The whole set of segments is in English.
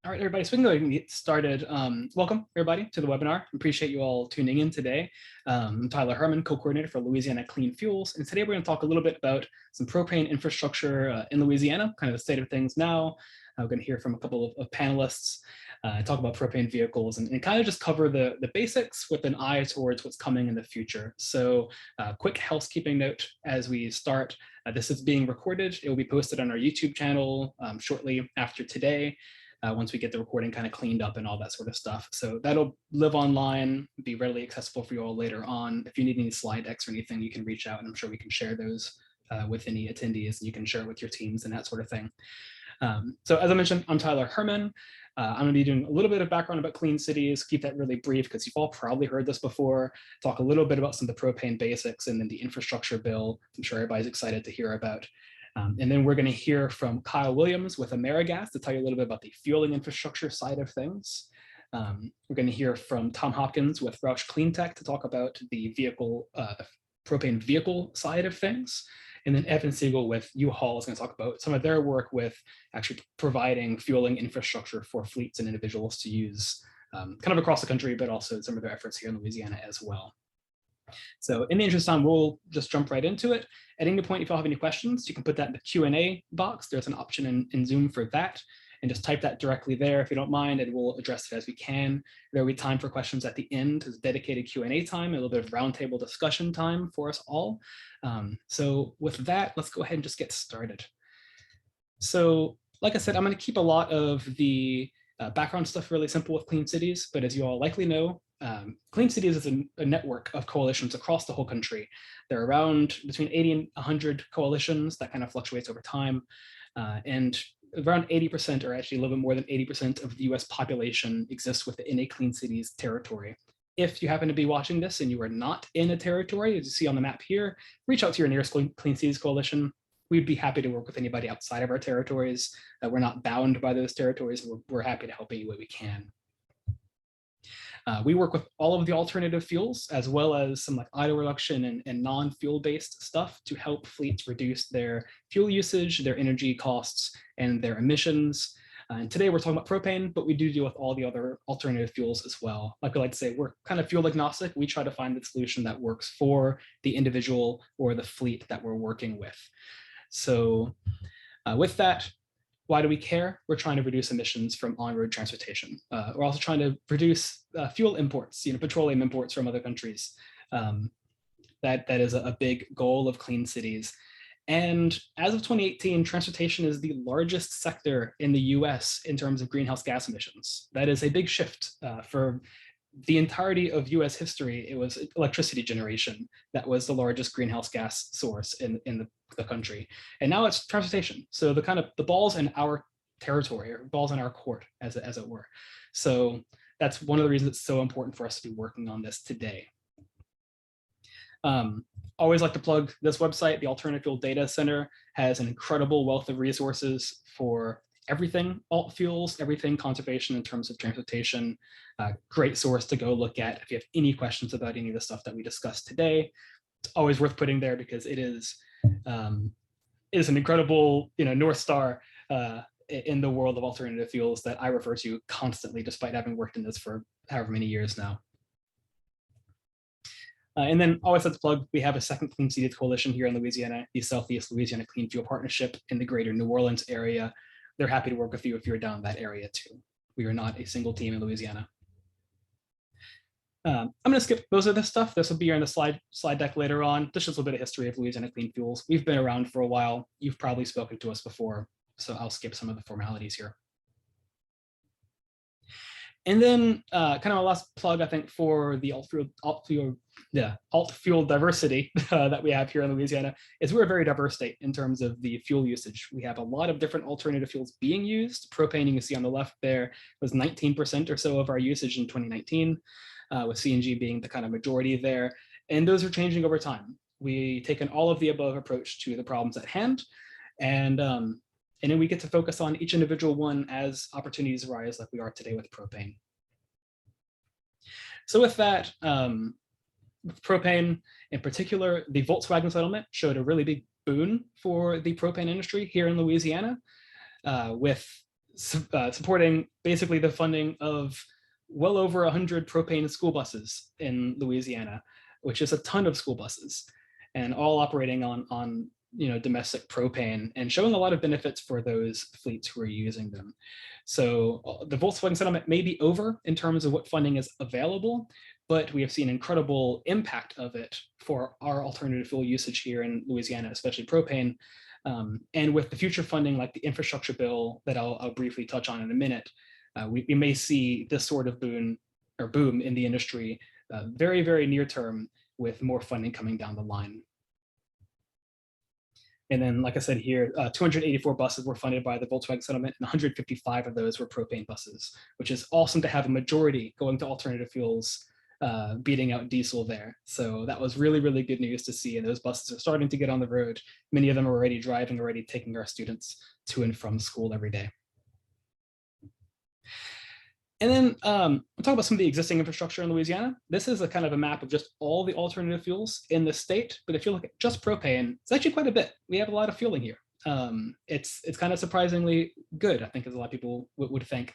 All right, everybody, so we can go ahead and get started. Welcome, everybody, to the webinar. Appreciate you all tuning in today. I'm Tyler Herman, co-coordinator for Louisiana Clean Fuels. And today we're going to talk a little bit about some propane infrastructure in Louisiana, kind of the state of things now. We're going to hear from a couple of panelists, talk about propane vehicles, and kind of just cover the basics with an eye towards what's coming in the future. So quick housekeeping note as we start. This is being recorded. It will be posted on our YouTube channel shortly after today. Once we get the recording kind of cleaned up and all that sort of stuff. So that'll live online, be readily accessible for you all later on. If you need any slide decks or anything, you can reach out and I'm sure we can share those with any attendees and you can share it with your teams and that sort of thing. So as I mentioned, I'm Tyler Herman. I'm gonna be doing a little bit of background about clean cities, keep that really brief because you've all probably heard this before, talk a little bit about some of the propane basics and then the infrastructure bill. I'm sure everybody's excited to hear about. And then we're going to hear from Williams with AmeriGas to tell you a little bit about the fueling infrastructure side of things. We're going to hear from Tom Hopkins with Roush Cleantech to talk about the propane vehicle side of things. And then Evan Siegel with UHaul is going to talk about some of their work with actually providing fueling infrastructure for fleets and individuals to use kind of across the country, but also some of their efforts here in Louisiana as well. So in the interest of time, we'll just jump right into it. At any point, if you all have any questions, you can put that in the Q&A box. There's an option in Zoom for that. And just type that directly there if you don't mind, and we'll address it as we can. There will be time for questions at the end. It's dedicated Q&A time, a little bit of roundtable discussion time for us all. So with that, let's go ahead and just get started. So like I said, I'm going to keep a lot of the background stuff really simple with Clean Cities, but as you all likely know, Clean Cities is a network of coalitions across the whole country. There are around between 80 and 100 coalitions that kind of fluctuates over time. And around 80%, or actually a little bit more than 80% of the US population exists within a Clean Cities territory. If you happen to be watching this and you are not in a territory, as you see on the map here, reach out to your nearest Clean Cities coalition. We'd be happy to work with anybody outside of our territories. We're not bound by those territories. We're happy to help any way we can. We work with all of the alternative fuels, as well as some like idle reduction and non-fuel based stuff to help fleets reduce their fuel usage, their energy costs, and their emissions. And today we're talking about propane, but we do deal with all the other alternative fuels as well. Like we like to say, we're kind of fuel agnostic. We try to find the solution that works for the individual or the fleet that we're working with. So with that, why do we care? We're trying to reduce emissions from on-road transportation. We're also trying to reduce fuel imports, petroleum imports from other countries. That is a big goal of Clean Cities. And as of 2018, transportation is the largest sector in the US in terms of greenhouse gas emissions. That is a big shift for the entirety of US history. It was electricity generation that was the largest greenhouse gas source in the country. And now it's transportation. So the ball's in our territory, or ball's in our court, as it were. So that's one of the reasons it's so important for us to be working on this today. Always like to plug this website. The Alternative Fuel Data Center has an incredible wealth of resources for everything alt fuels, everything conservation in terms of transportation. Great source to go look at if you have any questions about any of the stuff that we discussed today. It's always worth putting there because it is an incredible North Star in the world of alternative fuels that I refer to constantly, despite having worked in this for however many years now. And then always let's plug, we have a second Clean Cities coalition here in Louisiana, the Southeast Louisiana Clean Fuel Partnership in the greater New Orleans area. They're happy to work with you if you're down that area too. We are not a single team in Louisiana. I'm going to skip most of this stuff. This will be on the slide deck later on. This is a little bit of history of Louisiana Clean Fuels. We've been around for a while. You've probably spoken to us before, so I'll skip some of the formalities here. And then kind of a last plug, I think, for the alt fuel diversity that we have here in Louisiana is we're a very diverse state in terms of the fuel usage. We have a lot of different alternative fuels being used. Propane, you can see on the left there, was 19% or so of our usage in 2019, with CNG being the kind of majority there. And those are changing over time. We take an all of the above approach to the problems at hand. And then we get to focus on each individual one as opportunities arise, like we are today with propane. So with that, with propane in particular, the Volkswagen settlement showed a really big boon for the propane industry here in Louisiana, with supporting basically the funding of well over 100 propane school buses in Louisiana, which is a ton of school buses, and all operating on domestic propane, and showing a lot of benefits for those fleets who are using them. So the Volkswagen settlement may be over in terms of what funding is available, but we have seen incredible impact of it for our alternative fuel usage here in Louisiana, especially propane. And with the future funding, like the infrastructure bill that I'll briefly touch on in a minute, we may see this sort of boom in the industry very, very near term, with more funding coming down the line. And then, like I said here, 284 buses were funded by the Volkswagen settlement, and 155 of those were propane buses, which is awesome to have a majority going to alternative fuels, beating out diesel there. So that was really, really good news to see. And those buses are starting to get on the road. Many of them are already driving, already taking our students to and from school every day. And then we'll talk about some of the existing infrastructure in Louisiana. This is a kind of a map of just all the alternative fuels in the state. But if you look at just propane, it's actually quite a bit. We have a lot of fueling here. It's kind of surprisingly good, I think, as a lot of people would think.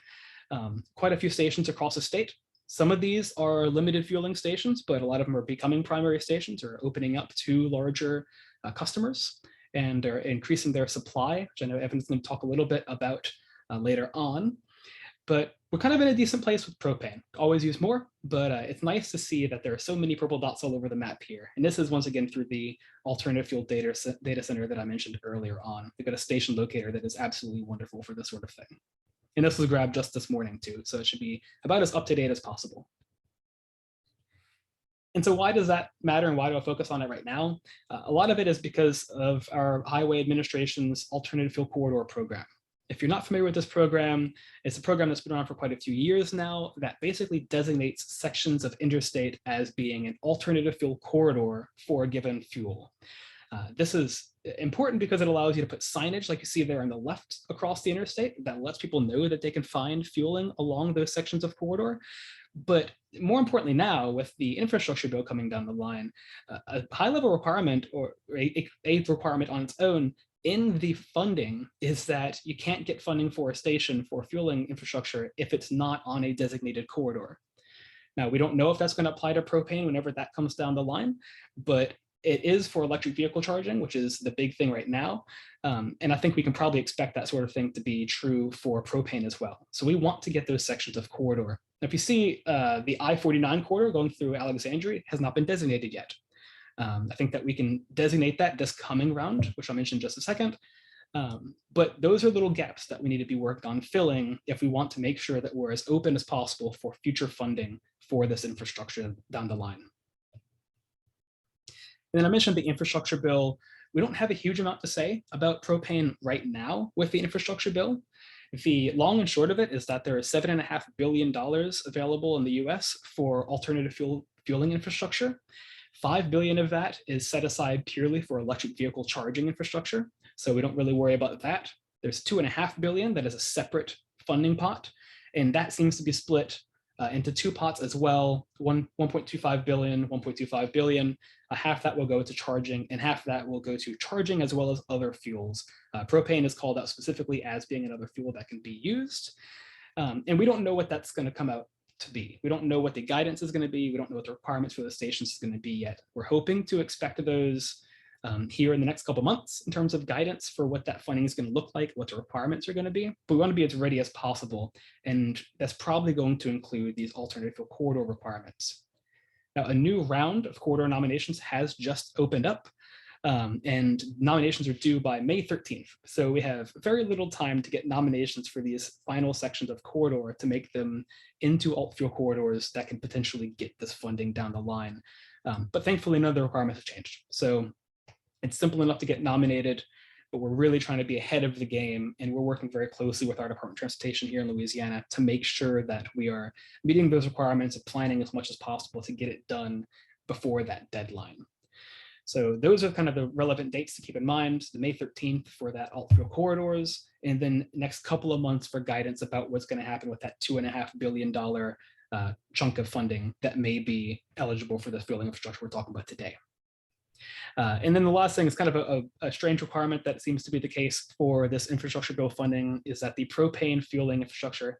Quite a few stations across the state. Some of these are limited fueling stations, but a lot of them are becoming primary stations or opening up to larger customers, and are increasing their supply, which I know Evan's going to talk a little bit about later on. But we're kind of in a decent place with propane. Always use more, but it's nice to see that there are so many purple dots all over the map here. And this is once again through the alternative fuel data center that I mentioned earlier on. They've got a station locator that is absolutely wonderful for this sort of thing. And this was grabbed just this morning too, so it should be about as up to date as possible. And so why does that matter, and why do I focus on it right now? A lot of it is because of our Highway Administration's Alternative Fuel Corridor program. If you're not familiar with this program, it's a program that's been around for quite a few years now that basically designates sections of interstate as being an alternative fuel corridor for a given fuel. This is important because it allows you to put signage like you see there on the left across the interstate that lets people know that they can find fueling along those sections of corridor. But more importantly now, with the infrastructure bill coming down the line, a high-level requirement, or a requirement on its own in the funding, is that you can't get funding for a station for fueling infrastructure if it's not on a designated corridor. Now, we don't know if that's going to apply to propane whenever that comes down the line, but it is for electric vehicle charging, which is the big thing right now. And I think we can probably expect that sort of thing to be true for propane as well. So we want to get those sections of corridor. Now, if you see the I-49 corridor going through Alexandria has not been designated yet. I think that we can designate that this coming round, which I'll mention in just a second. But those are little gaps that we need to be worked on filling if we want to make sure that we're as open as possible for future funding for this infrastructure down the line. And then I mentioned the infrastructure bill. We don't have a huge amount to say about propane right now with the infrastructure bill. The long and short of it is that there is $7.5 billion available in the US for alternative fueling infrastructure. $5 billion of that is set aside purely for electric vehicle charging infrastructure, so we don't really worry about that. There's $2.5 billion that is a separate funding pot, and that seems to be split into two pots as well. 1.25 billion, 1.25 billion. Half that will go to charging, and half that will go to charging as well as other fuels. Propane is called out specifically as being another fuel that can be used, and we don't know what that's going to come out to be. We don't know what the guidance is going to be. We don't know what the requirements for the stations is going to be yet. We're hoping to expect those here in the next couple of months in terms of guidance for what that funding is going to look like, what the requirements are going to be. But we want to be as ready as possible, and that's probably going to include these alternative fuel corridor requirements. Now, a new round of corridor nominations has just opened up, and nominations are due by May 13th. So we have very little time to get nominations for these final sections of corridor to make them into alt fuel corridors that can potentially get this funding down the line. But thankfully, none of the requirements have changed. So it's simple enough to get nominated, but we're really trying to be ahead of the game, and we're working very closely with our Department of Transportation here in Louisiana to make sure that we are meeting those requirements and planning as much as possible to get it done before that deadline. So those are kind of the relevant dates to keep in mind: the May 13th for that alt fuel corridors, and then next couple of months for guidance about what's going to happen with that $2.5 billion chunk of funding that may be eligible for the fueling infrastructure we're talking about today. And then the last thing is kind of a strange requirement that seems to be the case for this infrastructure bill funding is that the propane fueling infrastructure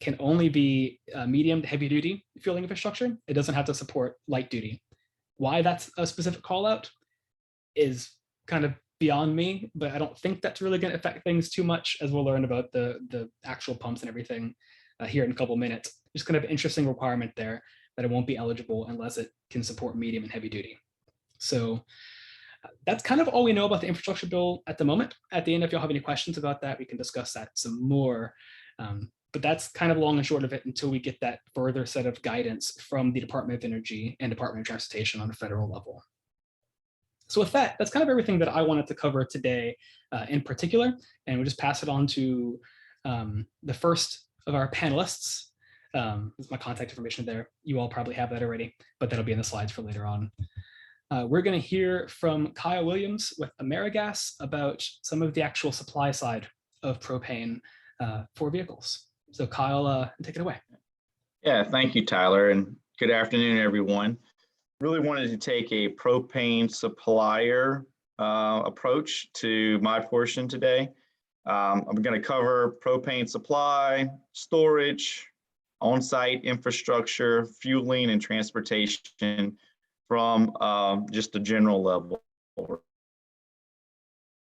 can only be medium to heavy duty fueling infrastructure. It doesn't have to support light duty. Why that's a specific call out is kind of beyond me, but I don't think that's really going to affect things too much, as we'll learn about the actual pumps and everything here in a couple of minutes. Just kind of an interesting requirement there that it won't be eligible unless it can support medium and heavy duty. So that's kind of all we know about the infrastructure bill at the moment. At the end, if y'all have any questions about that, we can discuss that some more. But that's kind of long and short of it until we get that further set of guidance from the Department of Energy and Department of Transportation on a federal level. So with that, that's kind of everything that I wanted to cover today in particular. And we'll just pass it on to the first of our panelists. There's my contact information there. You all probably have that already, but that'll be in the slides for later on. We're going to hear from Kyle Williams with AmeriGas about some of the actual supply side of propane for vehicles. So Kyle, take it away. Yeah, thank you, Tyler, and good afternoon, everyone. Really wanted to take a propane supplier approach to my portion today. I'm going to cover propane supply, storage, on-site infrastructure, fueling, and transportation from just a general level,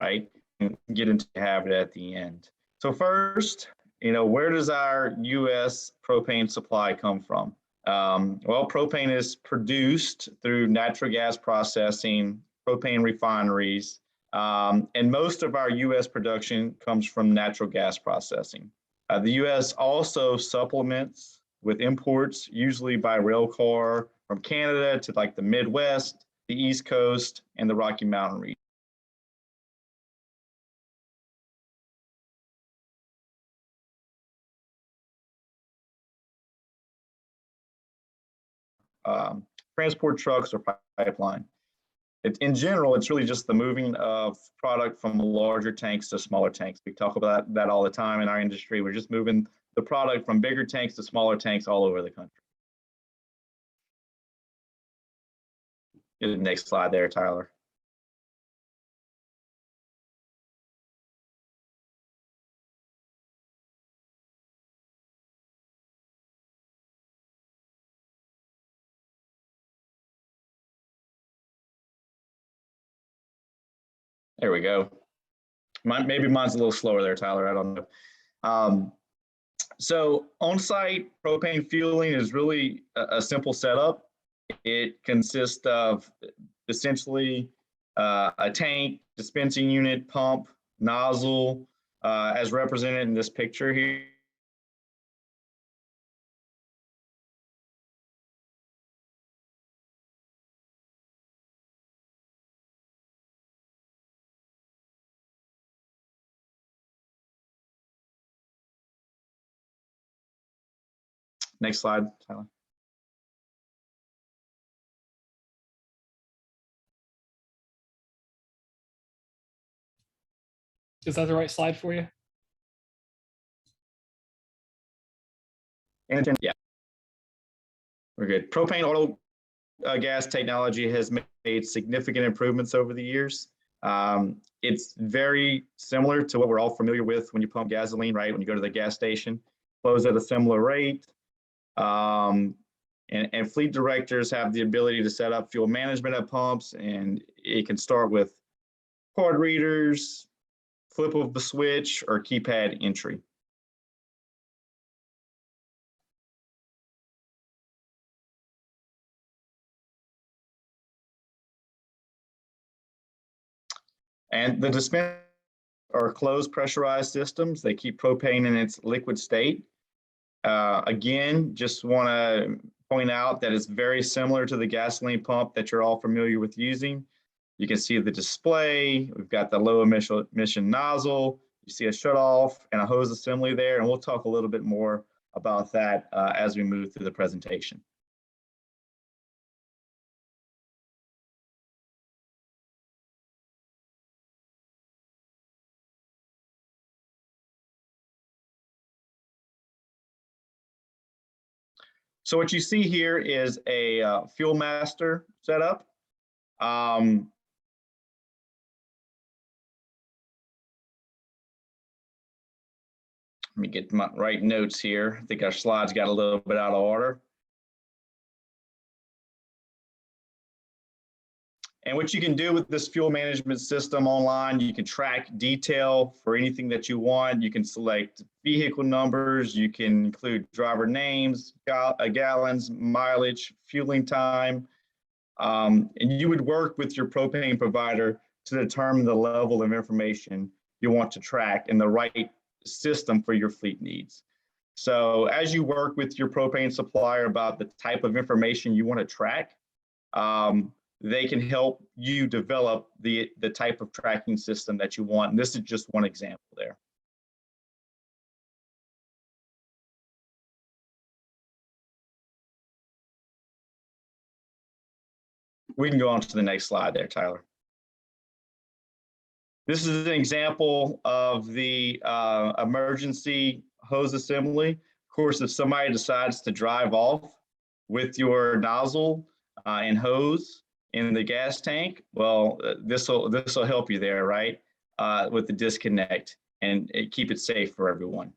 right? And get into have it at the end. So first, where does our U.S. propane supply come from? Well, propane is produced through natural gas processing, propane refineries, and most of our U.S. production comes from natural gas processing. The U.S. also supplements with imports, usually by rail car from Canada to like the Midwest, the East Coast, and the Rocky Mountain region. Transport trucks or pipeline. In general, it's really just the moving of product from larger tanks to smaller tanks. We talk about that all the time in our industry. We're just moving the product from bigger tanks to smaller tanks all over the country. Get the next slide there, Tyler. There we go. Maybe mine's a little slower there, Tyler. I don't know. So on-site propane fueling is really a simple setup. It consists of essentially a tank, dispensing unit, pump, nozzle, as represented in this picture here. Next slide, Tyler. Is that the right slide for you? And yeah, we're good. Propane auto gas technology has made significant improvements over the years. It's very similar to what we're all familiar with when you pump gasoline, right? When you go to the gas station, flows at a similar rate. And fleet directors have the ability to set up fuel management at pumps, and it can start with card readers, flip of the switch, or keypad entry. And the dispensers are closed pressurized systems. They keep propane in its liquid state. Again, just want to point out that it's very similar to the gasoline pump that you're all familiar with using. You can see the display. We've got the low emission nozzle. You see a shutoff and a hose assembly there, and we'll talk a little bit more about that as we move through the presentation. So what you see here is a fuel master setup. Let me get my right notes here. I think our slides got a little bit out of order. And what you can do with this fuel management system online, you can track detail for anything that you want. You can select vehicle numbers. You can include driver names, gallons, mileage, fueling time. And you would work with your propane provider to determine the level of information you want to track and the right system for your fleet needs. So as you work with your propane supplier about the type of information you want to track, they can help you develop the type of tracking system that you want. And this is just one example there. We can go on to the next slide there, Tyler. This is an example of the emergency hose assembly. Of course, if somebody decides to drive off with your nozzle and hose in the gas tank, well, this will help you there, right? With the disconnect and keep it safe for everyone.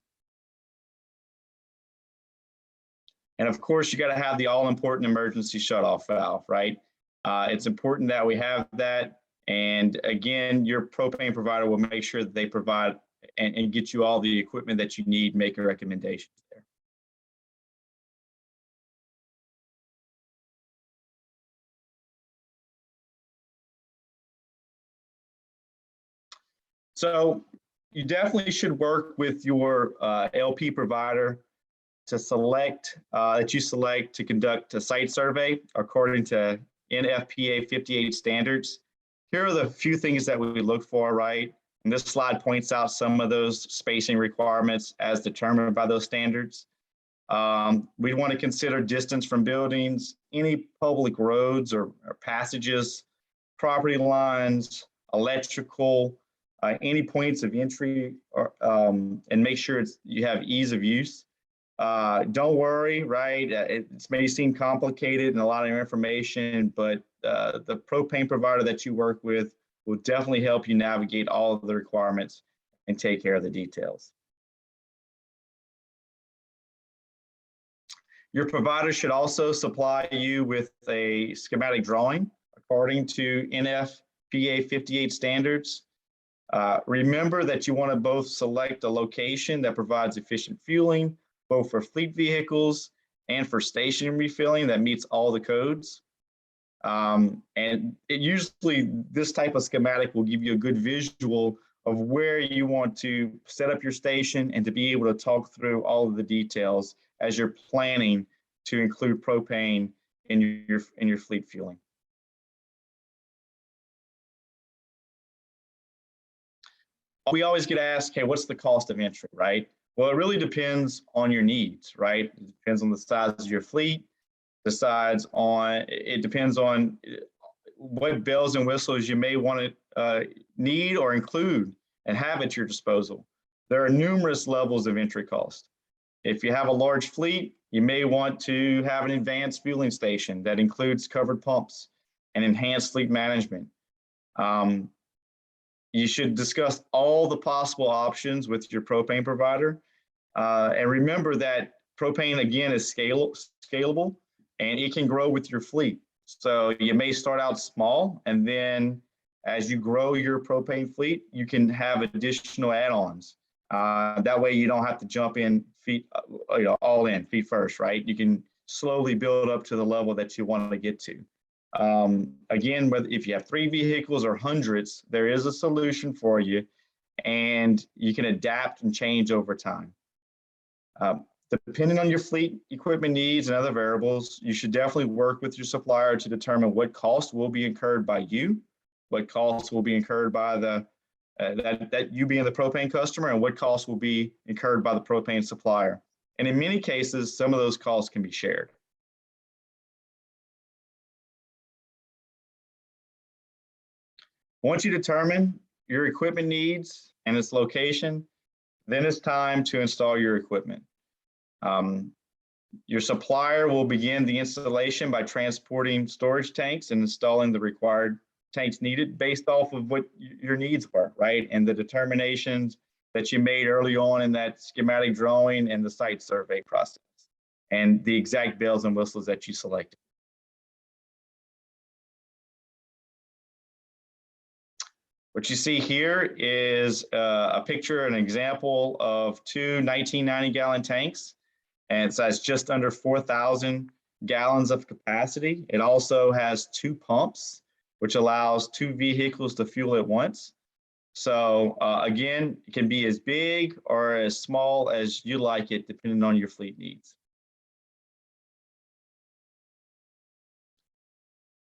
And of course, you got to have the all-important emergency shutoff valve, right? It's important that we have that. And again, your propane provider will make sure that they provide and get you all the equipment that you need, make recommendations there. So you definitely should work with your LP provider to select to conduct a site survey according to NFPA 58 standards. Here are the few things that we look for, right? And this slide points out some of those spacing requirements as determined by those standards. We want to consider distance from buildings, any public roads or passages, property lines, electrical, any points of entry, and make sure you have ease of use. Don't worry, right? It may seem complicated and a lot of information, but the propane provider that you work with will definitely help you navigate all of the requirements and take care of the details. Your provider should also supply you with a schematic drawing according to NFPA 58 standards. Remember that you want to both select a location that provides efficient fueling, both for fleet vehicles and for station refilling that meets all the codes. And usually this type of schematic will give you a good visual of where you want to set up your station and to be able to talk through all of the details as you're planning to include propane in your fleet fueling. We always get asked, hey, what's the cost of entry, right? Well, it really depends on your needs, right? It depends on the size of your fleet, it depends on what bells and whistles you may want to need or include and have at your disposal. There are numerous levels of entry cost. If you have a large fleet, you may want to have an advanced fueling station that includes covered pumps and enhanced fleet management. You should discuss all the possible options with your propane provider. And remember that propane, again, is scalable and it can grow with your fleet. So you may start out small, and then as you grow your propane fleet, you can have additional add-ons. That way you don't have to jump in all in feet first, right? You can slowly build up to the level that you want to get to. Again, if you have 3 vehicles or hundreds, there is a solution for you, and you can adapt and change over time. Depending on your fleet equipment needs and other variables, you should definitely work with your supplier to determine what costs will be incurred by you, what costs will be incurred by that you being the propane customer, and what costs will be incurred by the propane supplier. And in many cases, some of those costs can be shared. Once you determine your equipment needs and its location, then it's time to install your equipment. Your supplier will begin the installation by transporting storage tanks and installing the required tanks needed based off of what your needs were, right? And the determinations that you made early on in that schematic drawing and the site survey process, and the exact bells and whistles that you selected. What you see here is a picture, an example of two 1990-gallon tanks, and it says just under 4,000 gallons of capacity. It also has two pumps, which allows two vehicles to fuel at once. So again, it can be as big or as small as you like it, depending on your fleet needs.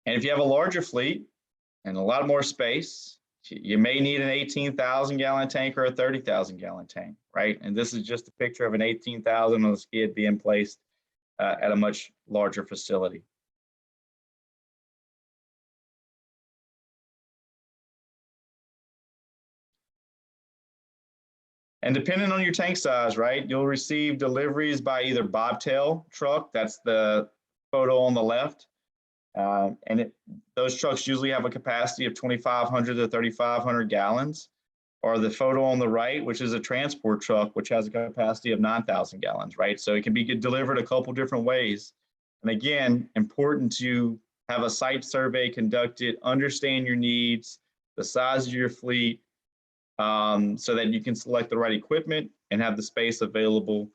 And if you have a larger fleet and a lot more space, you may need an 18,000-gallon tank or a 30,000-gallon tank, right? And this is just a picture of an 18,000 on the skid being placed at a much larger facility. And depending on your tank size, right, you'll receive deliveries by either bobtail truck, that's the photo on the left, those trucks usually have a capacity of 2,500 to 3,500 gallons, or the photo on the right, which is a transport truck, which has a capacity of 9,000 gallons, right? So it can be delivered a couple different ways. And again, important to have a site survey conducted, understand your needs, the size of your fleet, so that you can select the right equipment and have the space available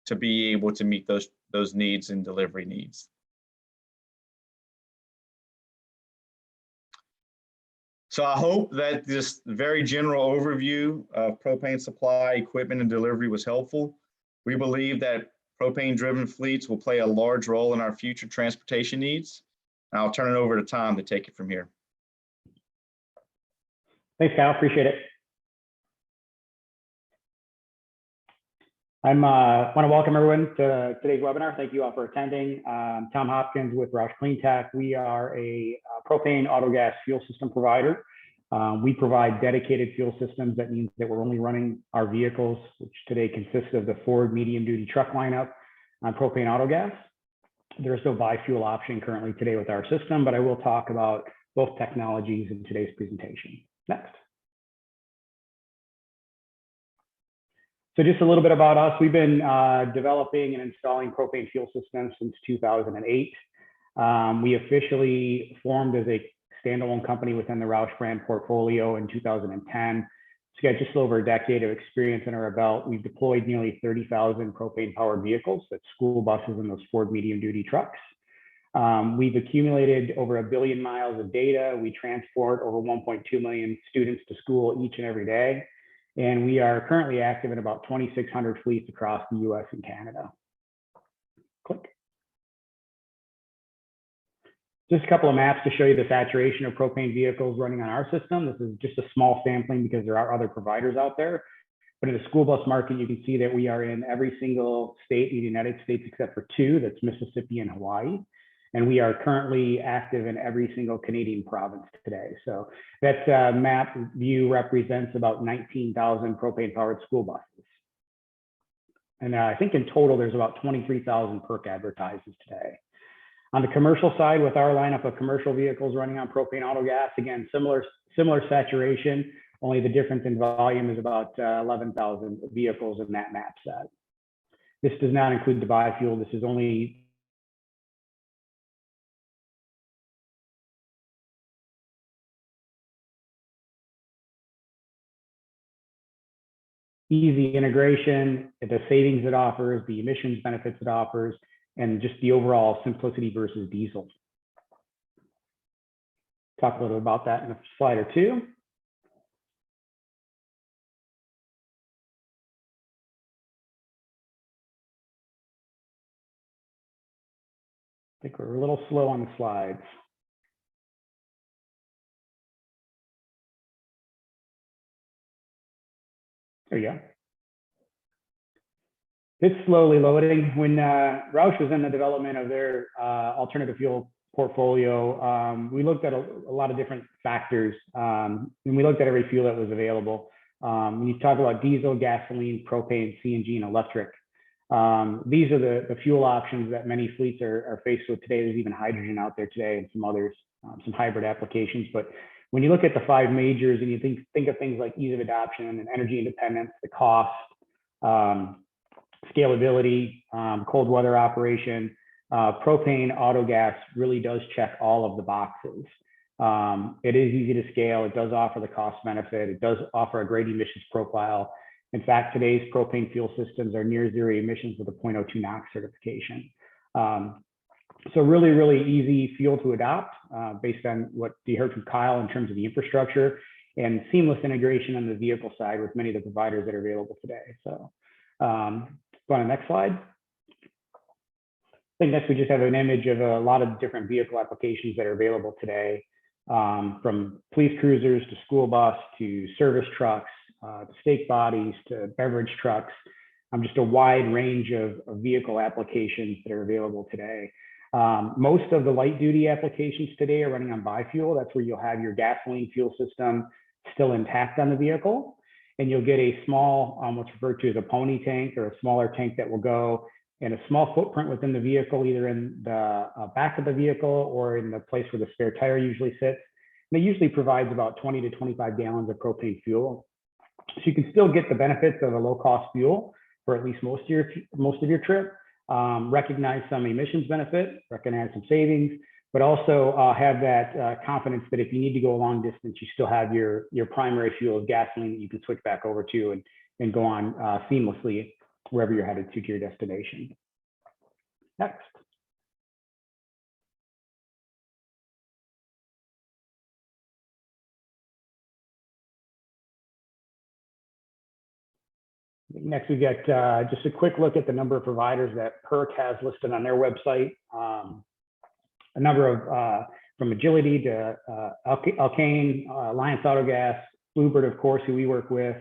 to be able to meet those needs and delivery needs. So I hope that this very general overview of propane supply, equipment, and delivery was helpful. We believe that propane-driven fleets will play a large role in our future transportation needs. And I'll turn it over to Tom to take it from here. Thanks, Kyle. Appreciate it. I want to welcome everyone to today's webinar. Thank you all for attending. Tom Hopkins with Roush CleanTech. We are a propane autogas fuel system provider. We provide dedicated fuel systems. That means that we're only running our vehicles, which today consist of the Ford medium-duty truck lineup on propane autogas. There is no biofuel option currently today with our system, but I will talk about both technologies in today's presentation. Next. So just a little bit about us. We've been developing and installing propane fuel systems since 2008. We officially formed as a standalone company within the Roush brand portfolio in 2010. So we got just over a decade of experience under our belt. We've deployed nearly 30,000 propane powered vehicles, that's school buses and those Ford medium duty trucks. We've accumulated over 1 billion miles of data. We transport over 1.2 million students to school each and every day. And we are currently active in about 2,600 fleets across the US and Canada. Click. Just a couple of maps to show you the saturation of propane vehicles running on our system. This is just a small sampling because there are other providers out there. But in the school bus market, you can see that we are in every single state in the United States except for 2, that's Mississippi and Hawaii. And we are currently active in every single Canadian province today. So that map view represents about 19,000 propane powered school buses. And I think in total, there's about 23,000 PERC advertisers today. On the commercial side, with our lineup of commercial vehicles running on propane autogas, again, similar saturation, only the difference in volume is about 11,000 vehicles in that map set. This does not include the biofuel. This is only easy integration, the savings it offers, the emissions benefits it offers, and just the overall simplicity versus diesel. Talk a little bit about that in a slide or two. I think we're a little slow on the slides. There you go. It's slowly loading. When Roush was in the development of their alternative fuel portfolio, we looked at a lot of different factors, and we looked at every fuel that was available. When you talk about diesel, gasoline, propane, CNG, and electric, These are the fuel options that many fleets are faced with today. There's even hydrogen out there today and some others, some hybrid applications. But when you look at the 5 majors and you think of things like ease of adoption and energy independence, the cost, scalability, cold weather operation, propane auto gas really does check all of the boxes. It is easy to scale. It does offer the cost benefit. It does offer a great emissions profile. In fact, today's propane fuel systems are near zero emissions with a 0.02 NOx certification. So really, really easy fuel to adopt based on what you heard from Kyle in terms of the infrastructure and seamless integration on the vehicle side with many of the providers that are available today. So go on to the next slide. I think next we just have an image of a lot of different vehicle applications that are available today, from police cruisers to school bus to service trucks, to stake bodies to beverage trucks, just a wide range of vehicle applications that are available today. Most of the light duty applications today are running on biofuel. That's where you'll have your gasoline fuel system still intact on the vehicle. And you'll get a small, what's referred to as a pony tank or a smaller tank that will go in a small footprint within the vehicle, either in the back of the vehicle or in the place where the spare tire usually sits. And it usually provides about 20 to 25 gallons of propane fuel. So you can still get the benefits of a low cost fuel for at least most of your trip. Recognize some emissions benefit, recognize some savings, but also have that confidence that if you need to go a long distance, you still have your primary fuel of gasoline that you can switch back over to and go on seamlessly wherever you're headed to your destination. Next. Next, we get just a quick look at the number of providers that PERC has listed on their website. A number of, from Agility to Alkane, Alliance Autogas, Bluebird, of course, who we work with,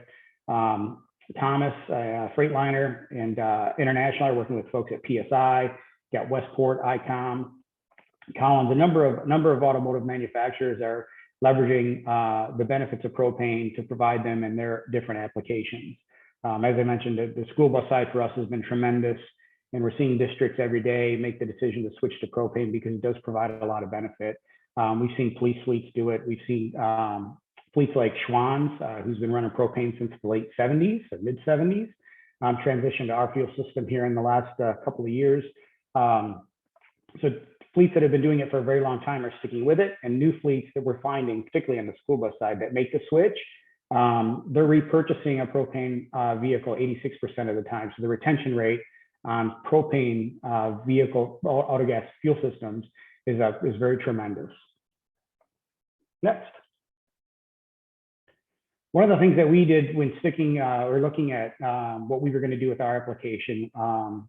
Thomas, Freightliner, and International, working with folks at PSI, got Westport, ICOM, Collins. A number of automotive manufacturers are leveraging the benefits of propane to provide them in their different applications. As I mentioned, the school bus side for us has been tremendous, and we're seeing districts every day make the decision to switch to propane because it does provide a lot of benefit. We've seen police fleets do it. We've seen fleets like Schwann's, who's been running propane since the late 70s or mid 70s, transitioned to our fuel system here in the last couple of years. So fleets that have been doing it for a very long time are sticking with it, and new fleets that we're finding, particularly on the school bus side, that make the switch, they're repurchasing a propane vehicle 86% of the time. So the retention rate on propane vehicle autogas fuel systems is very tremendous. Next. One of the things that we did when looking at what we were going to do with our application,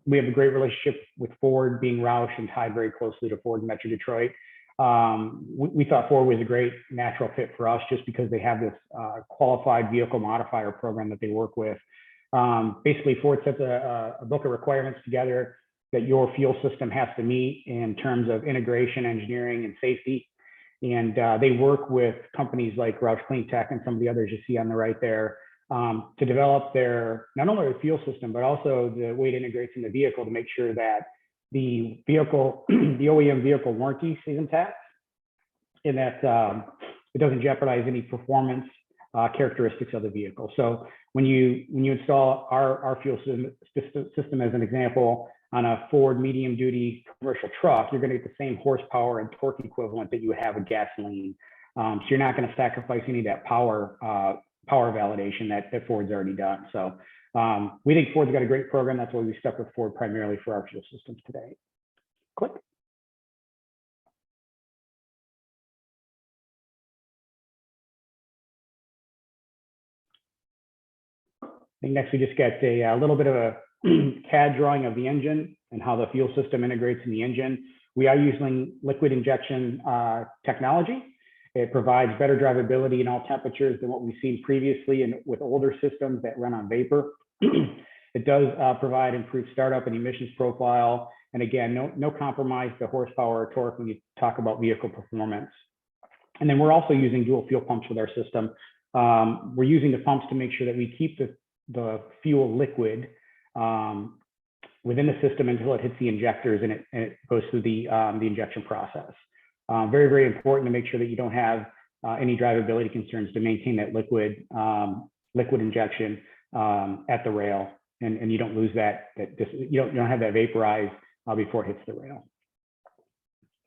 we have a great relationship with Ford, being Roush and tied very closely to Ford and Metro Detroit. We thought Ford was a great natural fit for us just because they have this qualified vehicle modifier program that they work with. Basically, Ford sets a book of requirements together that your fuel system has to meet in terms of integration, engineering, and safety. And they work with companies like Roush Clean Tech and some of the others you see on the right there to develop their, not only their fuel system, but also the way it integrates in the vehicle to make sure that the vehicle, the OEM vehicle warranty stays intact, and that it doesn't jeopardize any performance characteristics of the vehicle. So when you install our fuel system as an example on a Ford medium duty commercial truck, you're going to get the same horsepower and torque equivalent that you would have with gasoline. So you're not going to sacrifice any of that power validation that Ford's already done. So we think Ford's got a great program. That's why we stuck with Ford primarily for our fuel systems today. Click. And next, we just get a little bit of a CAD drawing of the engine and how the fuel system integrates in the engine. We are using liquid injection technology. It provides better drivability in all temperatures than what we've seen previously and with older systems that run on vapor. It does provide improved startup and emissions profile. And again, no compromise to horsepower or torque when you talk about vehicle performance. And then we're also using dual fuel pumps with our system. We're using the pumps to make sure that we keep the fuel liquid within the system until it hits the injectors and it goes through the injection process. Very, very important to make sure that you don't have any drivability concerns to maintain that liquid injection at the rail, and you don't lose that. You don't have that vaporize before it hits the rail.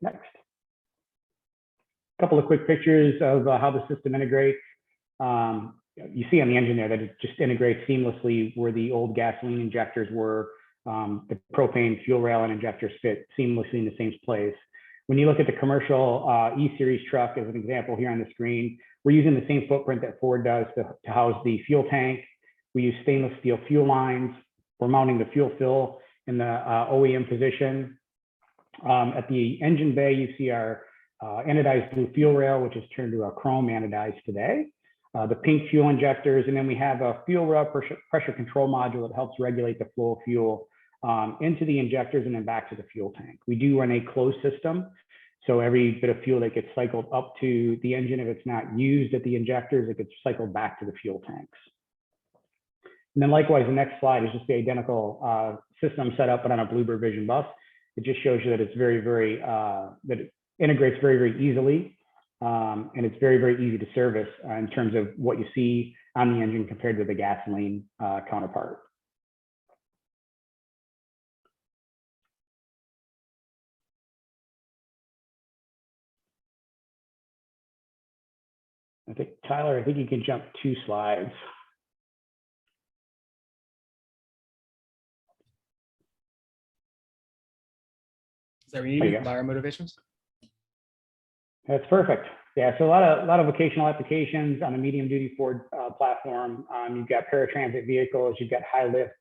Next, a couple of quick pictures of how the system integrates. You see on the engine there that it just integrates seamlessly where the old gasoline injectors were. The propane fuel rail and injectors fit seamlessly in the same place. When you look at the commercial E-Series truck as an example here on the screen, we're using the same footprint that Ford does to house the fuel tank. We use stainless steel fuel lines. We're mounting the fuel fill in the OEM position. At the engine bay, you see our anodized blue fuel rail, which is turned to a chrome anodized today. The pink fuel injectors, and then we have a fuel rail pressure control module that helps regulate the flow of fuel into the injectors and then back to the fuel tank. We do run a closed system, so every bit of fuel that gets cycled up to the engine, if it's not used at the injectors, it gets cycled back to the fuel tanks. And then likewise, the next slide is just the identical system set up, but on a Bluebird Vision bus. It just shows you that it's very, very, that it integrates very, very easily. And it's very, very easy to service in terms of what you see on the engine compared to the gasoline counterpart. I think, Tyler, I think you can jump 2 slides. Is that reading buyer motivations? That's perfect. Yeah, so a lot of vocational applications on the medium duty Ford platform. You've got paratransit vehicles, you've got high lift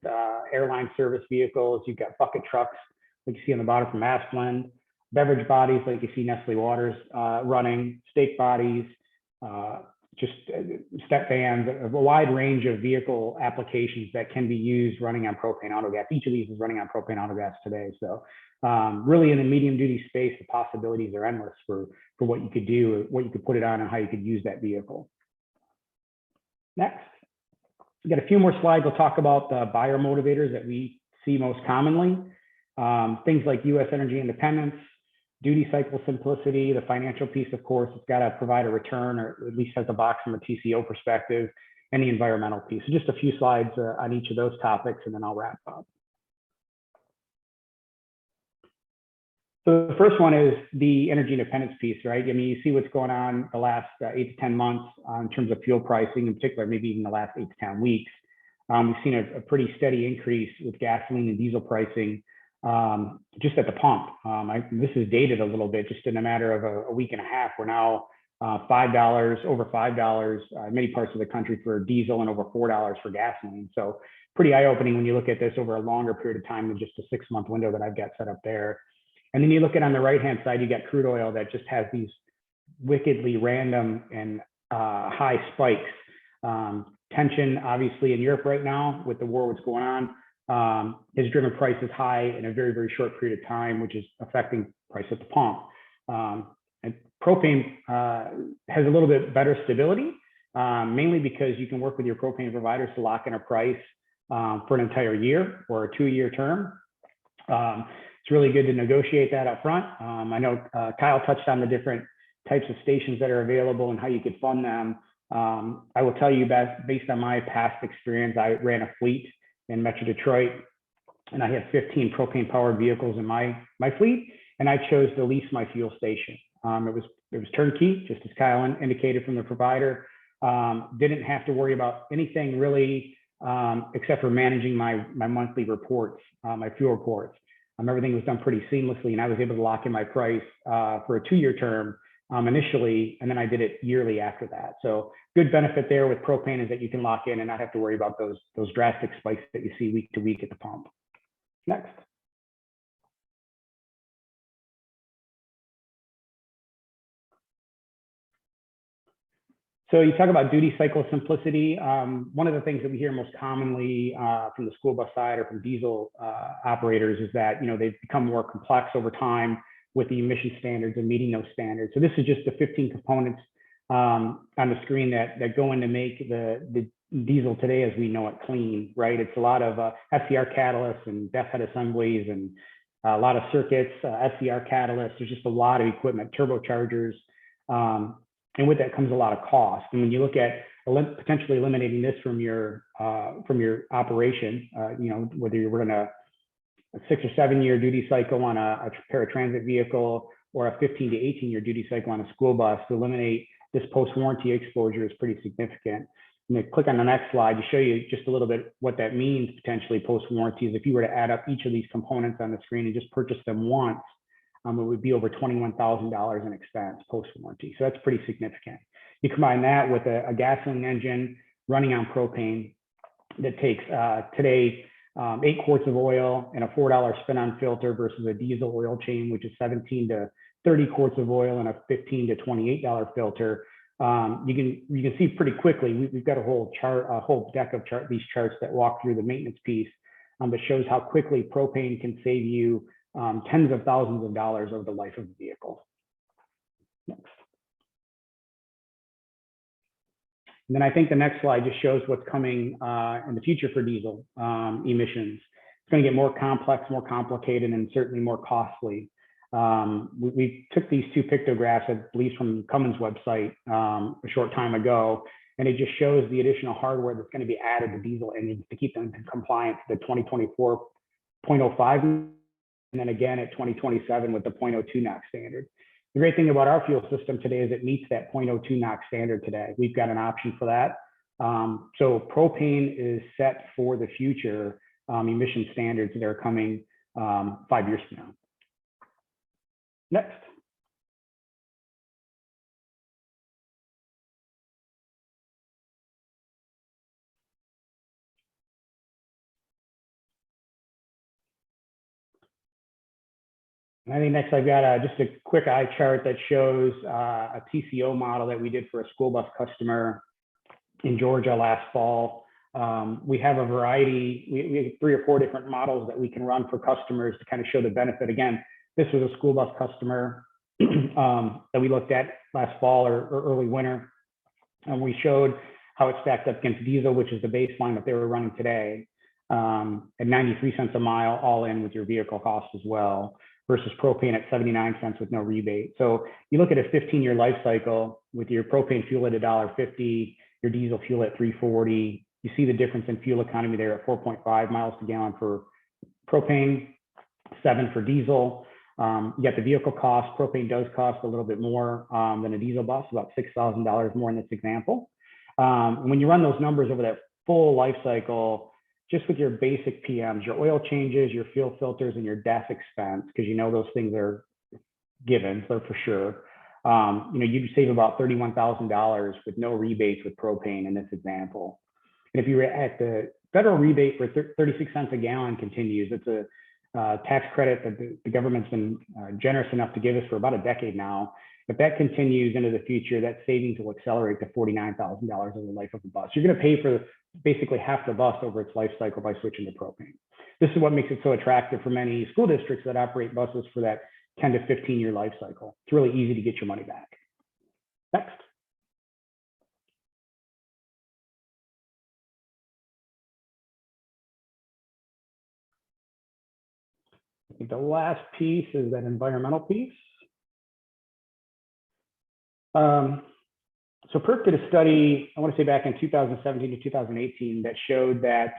airline service vehicles, you've got bucket trucks like you see on the bottom from Asplund, beverage bodies like you see Nestle Waters running, stake bodies, just step vans, a wide range of vehicle applications that can be used running on propane autogas. Each of these is running on propane autogas today. So really in the medium duty space, the possibilities are endless for what you could do, what you could put it on, and how you could use that vehicle. Next, we got a few more slides. We'll talk about the buyer motivators that we see most commonly. Things like U.S. energy independence, duty cycle simplicity, the financial piece, of course, it's got to provide a return, or at least has a box from a TCO perspective, and the environmental piece. So just a few slides on each of those topics, and then I'll wrap up. So the first one is the energy independence piece, right? I mean, you see what's going on the last 8 to 10 months in terms of fuel pricing, in particular, maybe even the last 8 to 10 weeks. We've seen a pretty steady increase with gasoline and diesel pricing just at the pump. This is dated a little bit, just in a matter of a week and a half. We're now $5, over $5 in many parts of the country for diesel, and over $4 for gasoline. So pretty eye-opening when you look at this over a longer period of time than just a 6-month window that I've got set up there. And then you look at on the right-hand side, you got crude oil that just has these wickedly random and high spikes. Tension, obviously, in Europe right now with the war, what's going on, has driven prices high in a very, very short period of time, which is affecting price at the pump. And propane has a little bit better stability, mainly because you can work with your propane providers to lock in a price for an entire year or a 2-year term. It's really good to negotiate that up front. I know Kyle touched on the different types of stations that are available and how you could fund them. I will tell you that based on my past experience, I ran a fleet in Metro Detroit, and I had 15 propane powered vehicles in my fleet, and I chose to lease my fuel station. It was turnkey, just as Kyle indicated, from the provider. Didn't have to worry about anything really except for managing my monthly reports, my fuel reports. Everything was done pretty seamlessly, and I was able to lock in my price for a 2-year term initially, and then I did it yearly after that. So good benefit there with propane is that you can lock in and not have to worry about those drastic spikes that you see week to week at the pump. Next. So you talk about duty cycle simplicity. One of the things that we hear most commonly from the school bus side or from diesel operators is that they've become more complex over time with the emission standards and meeting those standards. So this is just the 15 components on the screen that go in to make the diesel today as we know it clean, right? It's a lot of SCR catalysts and depth head assemblies and a lot of circuits, SCR catalysts. There's just a lot of equipment, turbochargers. And with that comes a lot of cost. And when you look at potentially eliminating this from your operation, you know, whether you're running a 6 or 7 year duty cycle on a paratransit vehicle or a 15 to 18 year duty cycle on a school bus, to eliminate this post-warranty exposure is pretty significant. I'm going to click on the next slide to show you just a little bit what that means potentially post-warranties. If you were to add up each of these components on the screen and just purchase them once, it would be over $21,000 in expense post-warranty. So that's pretty significant. You combine that with a gasoline engine running on propane that takes today 8 quarts of oil and a $4 spin-on filter versus a diesel oil change, which is 17 to 30 quarts of oil and a $15 to $28 filter. You can see pretty quickly. We've got a whole chart, a whole deck of these charts that walk through the maintenance piece that shows how quickly propane can save you tens of thousands of dollars over the life of the vehicle. Next. And then I think the next slide just shows what's coming in the future for diesel emissions. It's going to get more complex, more complicated, and certainly more costly. We took these 2 pictographs, I believe, from Cummins' website a short time ago, and it just shows the additional hardware that's going to be added to diesel engines to keep them in compliance with the 2024 0.05, and then again at 2027 with the 0.02 NOx standard. The great thing about our fuel system today is it meets that 0.02 NOx standard today. We've got an option for that. So propane is set for the future emission standards that are coming 5 years from now. Next. And I think next I've got just a quick eye chart that shows a TCO model that we did for a school bus customer in Georgia last fall. We have a variety, we have 3 or 4 different models that we can run for customers to kind of show the benefit. Again, this was a school bus customer that we looked at last fall or early winter. And we showed how it stacked up against diesel, which is the baseline that they were running today, at 93 cents a mile, all in with your vehicle cost as well, versus propane at 79 cents with no rebate. So you look at a 15-year life cycle with your propane fuel at $1.50, your diesel fuel at $3.40. You see the difference in fuel economy there at 4.5 miles per gallon for propane, 7 for diesel. You got the vehicle cost. Propane does cost a little bit more than a diesel bus, about $6,000 more in this example. When you run those numbers over that full life cycle, just with your basic PMs, your oil changes, your fuel filters, and your DEF expense, because you know those things are given, they're for sure. You know, you'd save about $31,000 with no rebates with propane in this example. And if you were at the federal rebate for 36 cents a gallon continues, it's a tax credit that the government's been generous enough to give us for about a decade now. If that continues into the future, that savings will accelerate to $49,000 over the life of the bus. You're going to pay for basically half the bus over its life cycle by switching to propane. This is what makes it so attractive for many school districts that operate buses for that 10 to 15-year life cycle. It's really easy to get your money back. Next. I think the last piece is that environmental piece. So PERC did a study, I want to say back in 2017 to 2018, that showed that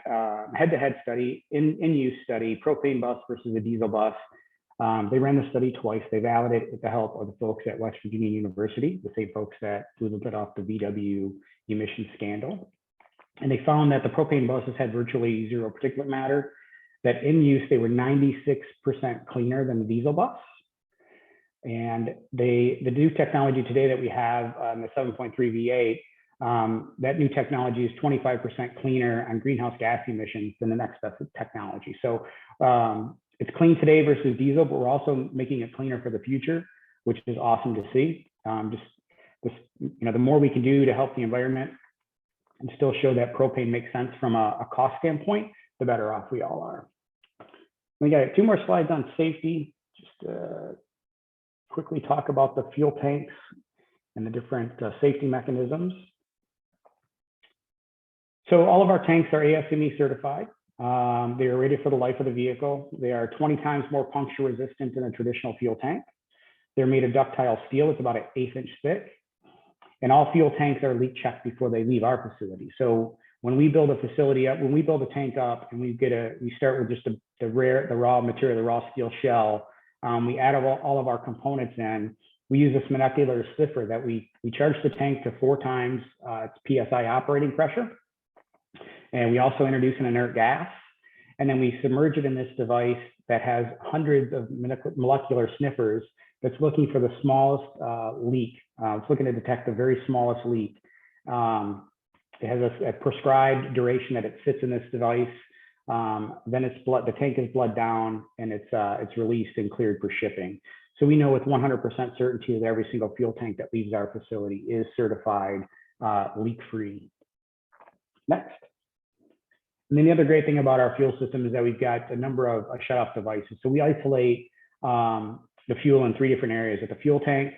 head-to-head study, in-use study, propane bus versus a diesel bus. They ran the study twice. They validated it with the help of the folks at West Virginia University, the same folks that blew the lid off the VW emission scandal. And they found that the propane buses had virtually 0 particulate matter, that in use, they were 96% cleaner than the diesel bus. And the new technology today that we have, the 7.3 V8, that new technology is 25% cleaner on greenhouse gas emissions than the next best technology. So it's clean today versus diesel, but we're also making it cleaner for the future, which is awesome to see. You know, the more we can do to help the environment and still show that propane makes sense from a cost standpoint, the better off we all are. We got 2 more slides on safety. Just quickly talk about the fuel tanks and the different safety mechanisms. So all of our tanks are ASME certified. They are rated for the life of the vehicle. They are 20 times more puncture resistant than a traditional fuel tank. They're made of ductile steel. It's about an 1/8 inch thick. And all fuel tanks are leak checked before they leave our facility. So when we build a facility up, when we build a tank up and we start with just the raw material, the raw steel shell, we add all of our components in. We use this molecular stiffer that we charge the tank to 4 times its PSI operating pressure. And we also introduce an inert gas. And then we submerge it in this device that has hundreds of molecular sniffers that's looking for the smallest leak. It's looking to detect the very smallest leak. It has a prescribed duration that it sits in this device. Then the tank is bled down and it's released and cleared for shipping. So we know with 100% certainty that every single fuel tank that leaves our facility is certified leak-free. Next. And then the other great thing about our fuel system is that we've got a number of shut-off devices. So we isolate the fuel in 3 different areas: at the fuel tank,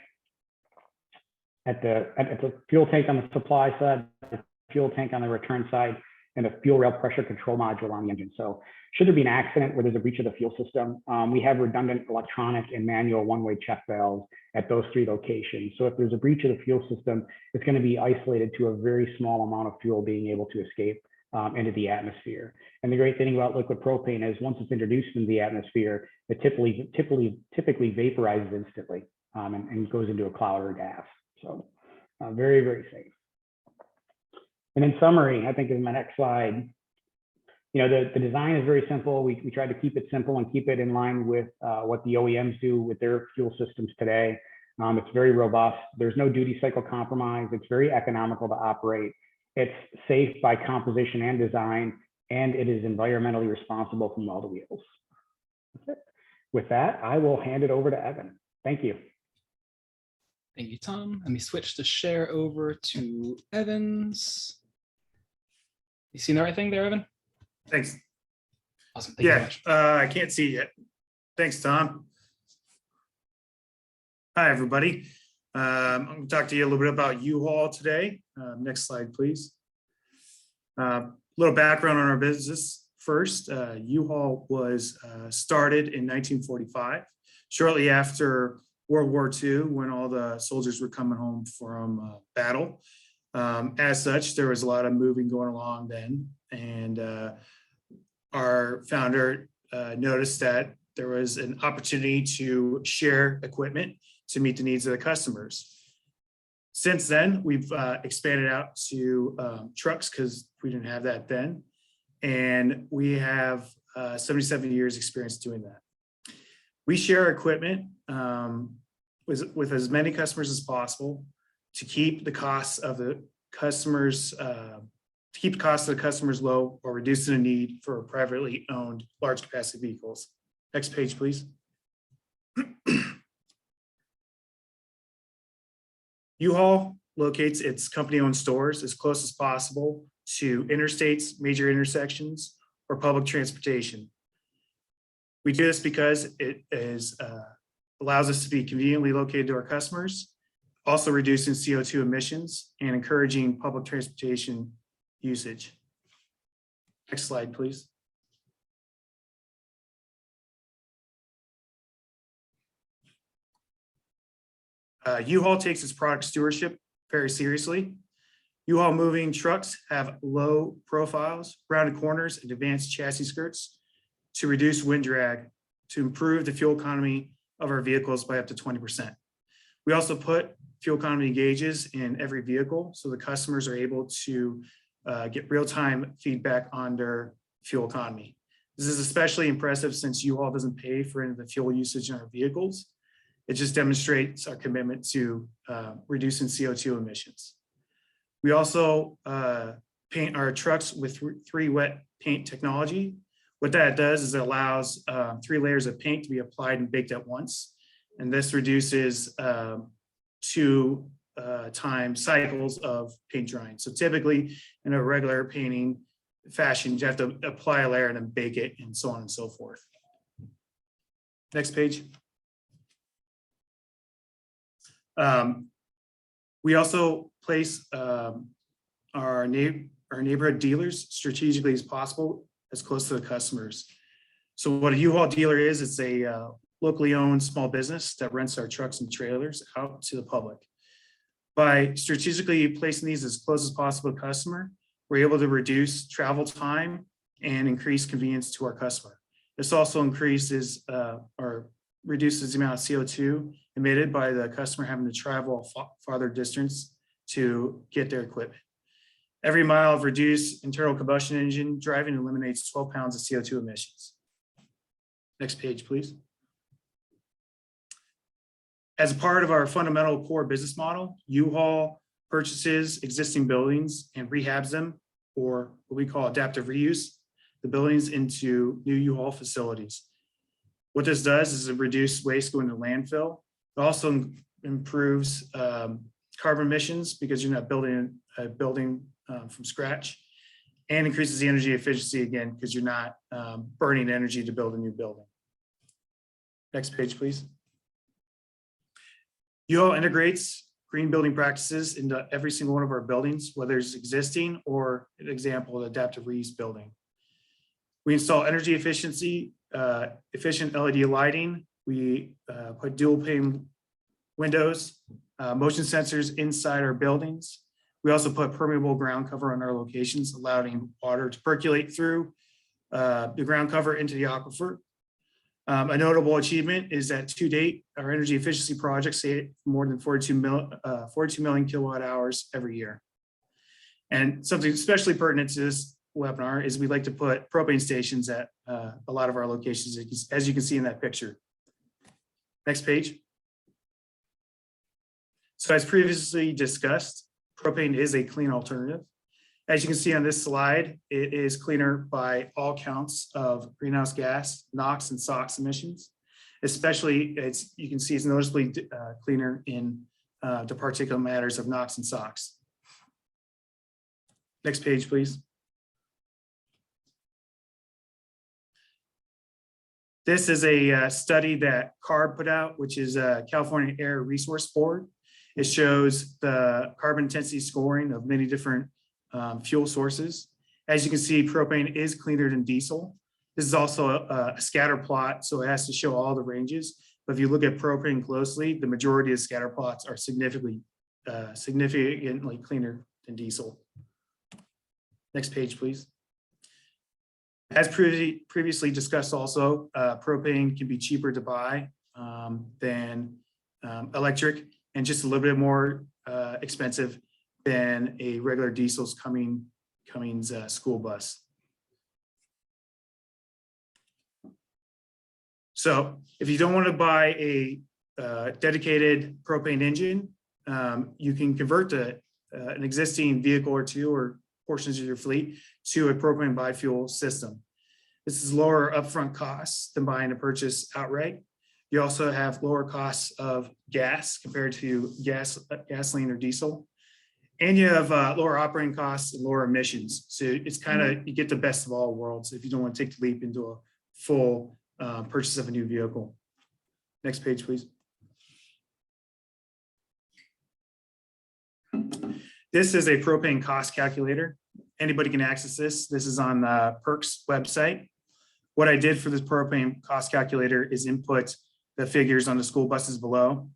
at the fuel tank on the supply side, the fuel tank on the return side, and the fuel rail pressure control module on the engine. So should there be an accident where there's a breach of the fuel system, we have redundant electronic and manual one-way check valves at those 3 locations. So if there's a breach of the fuel system, it's going to be isolated to a very small amount of fuel being able to escape into the atmosphere. And the great thing about liquid propane is once it's introduced into the atmosphere, it typically vaporizes instantly and goes into a cloud or gas. So very, very safe. And in summary, I think in my next slide, the design is very simple. We try to keep it simple and keep it in line with what the OEMs do with their fuel systems today. It's very robust. There's no duty cycle compromise. It's very economical to operate. It's safe by composition and design, and it is environmentally responsible from well to wheels. That's it. With that, I will hand it over to Evan. Thank you. Thank you, Tom. Let me switch the share over to Evan's. You seen the right thing there, Evan? Thanks. Awesome. Thank you so much. I can't see yet. Thanks, Tom. Hi, everybody. I'm going to talk to you a little bit about UHaul today. Next slide, please. Little background on our business first. UHaul was started in 1945, shortly after World War II, when all the soldiers were coming home from battle. As such, there was a lot of moving going along then, and our founder noticed that there was an opportunity to share equipment to meet the needs of the customers. Since then, we've expanded out to trucks because we didn't have that then. And we have 77 years experience doing that. We share equipment with as many customers as possible to keep the costs of the customers low or reducing the need for privately owned large capacity vehicles. Next page, please. UHaul locates its company-owned stores as close as possible to interstates, major intersections, or public transportation. We do this because it allows us to be conveniently located to our customers, also reducing CO2 emissions and encouraging public transportation usage. Next slide, please. UHaul takes its product stewardship very seriously. UHaul moving trucks have low profiles, rounded corners, and advanced chassis skirts to reduce wind drag, to improve the fuel economy of our vehicles by up to 20%. We also put fuel economy gauges in every vehicle so the customers are able to get real-time feedback on their fuel economy. This is especially impressive since UHaul doesn't pay for any of the fuel usage in our vehicles. It just demonstrates our commitment to reducing CO2 emissions. We also paint our trucks with 3 wet paint technology. What that does is it allows 3 layers of paint to be applied and baked at once. And this reduces 2 time cycles of paint drying. So typically in a regular painting fashion, you have to apply a layer and then bake it and so on and so forth. Next page. We also place our our neighborhood dealers strategically as possible, as close to the customers. So what a U-Haul dealer is, it's a locally owned small business that rents our trucks and trailers out to the public. By strategically placing these as close as possible to the customer, we're able to reduce travel time and increase convenience to our customer. This also increases or reduces the amount of CO2 emitted by the customer having to travel a farther distance to get their equipment. Every mile of reduced internal combustion engine driving eliminates 12 pounds of CO2 emissions. Next page, please. As a part of our fundamental core business model, U-Haul purchases existing buildings and rehabs them, or what we call adaptive reuse, the buildings into new U-Haul facilities. What this does is it reduces waste going to landfill. It also improves carbon emissions because you're not building a building from scratch, and increases the energy efficiency again because you're not burning energy to build a new building. Next page, please. U-Haul integrates green building practices into every single one of our buildings, whether it's existing or an example, an adaptive reuse building. We install energy efficiency, efficient LED lighting. We put dual pane windows, motion sensors inside our buildings. We also put permeable ground cover on our locations, allowing water to percolate through the ground cover into the aquifer. A notable achievement is that to date, our energy efficiency projects save more than 42 million kilowatt hours every year. And something especially pertinent to this webinar is we like to put propane stations at a lot of our locations, as you can see in that picture. Next page. So as previously discussed, propane is a clean alternative. As you can see on this slide, it is cleaner by all counts of greenhouse gas, NOx, and SOx emissions. Especially, you can see it's noticeably cleaner in the particulate matters of NOx and SOx. Next page, please. This is a study that CARB put out, which is a California Air Resource Board. It shows the carbon intensity scoring of many different fuel sources. As you can see, propane is cleaner than diesel. This is also a scatter plot, so it has to show all the ranges. But if you look at propane closely, the majority of scatter plots are significantly cleaner than diesel. Next page, please. As previously discussed also, propane can be cheaper to buy than electric, and just a little bit more expensive than a regular diesel's Cummins school bus. So if you don't want to buy a dedicated propane engine, you can convert to an existing vehicle or two or portions of your fleet to a propane biofuel system. This is lower upfront costs than buying a purchase outright. You also have lower costs of gas compared to gasoline or diesel. And you have lower operating costs and lower emissions. So it's kind of, you get the best of all worlds if you don't want to take the leap into a full purchase of a new vehicle. Next page, please. This is a propane cost calculator. Anybody can access this. This is on the PERC's website. What I did for this propane cost calculator is input the figures on the school buses below,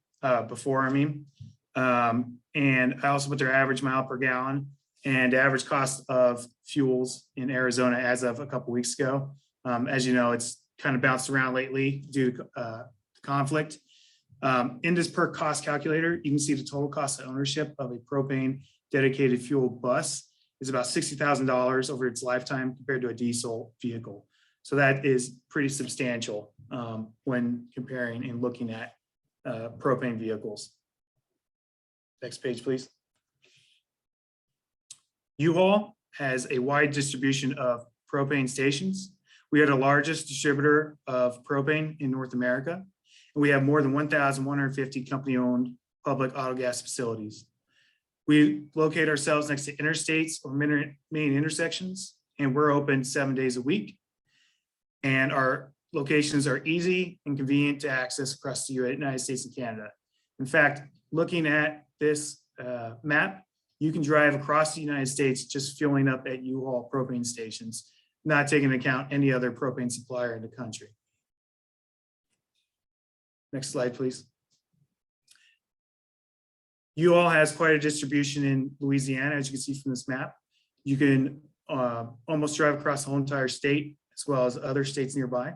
and I also put their average mile per gallon and average cost of fuels in Arizona as of a couple weeks ago. As you know, it's kind of bounced around lately due to conflict. In this PERC cost calculator, you can see the total cost of ownership of a propane dedicated fuel bus is about $60,000 over its lifetime compared to a diesel vehicle. So that is pretty substantial when comparing and looking at propane vehicles. Next page, please. U-Haul has a wide distribution of propane stations. We are the largest distributor of propane in North America, and we have more than 1,150 company-owned public auto gas facilities. We locate ourselves next to interstates or main intersections, and we're open 7 days a week. And our locations are easy and convenient to access across the United States and Canada. In fact, looking at this map, you can drive across the United States just fueling up at UHaul propane stations, not taking into account any other propane supplier in the country. Next slide, please. UHaul has quite a distribution in Louisiana, as you can see from this map. You can almost drive across the whole entire state, as well as other states nearby.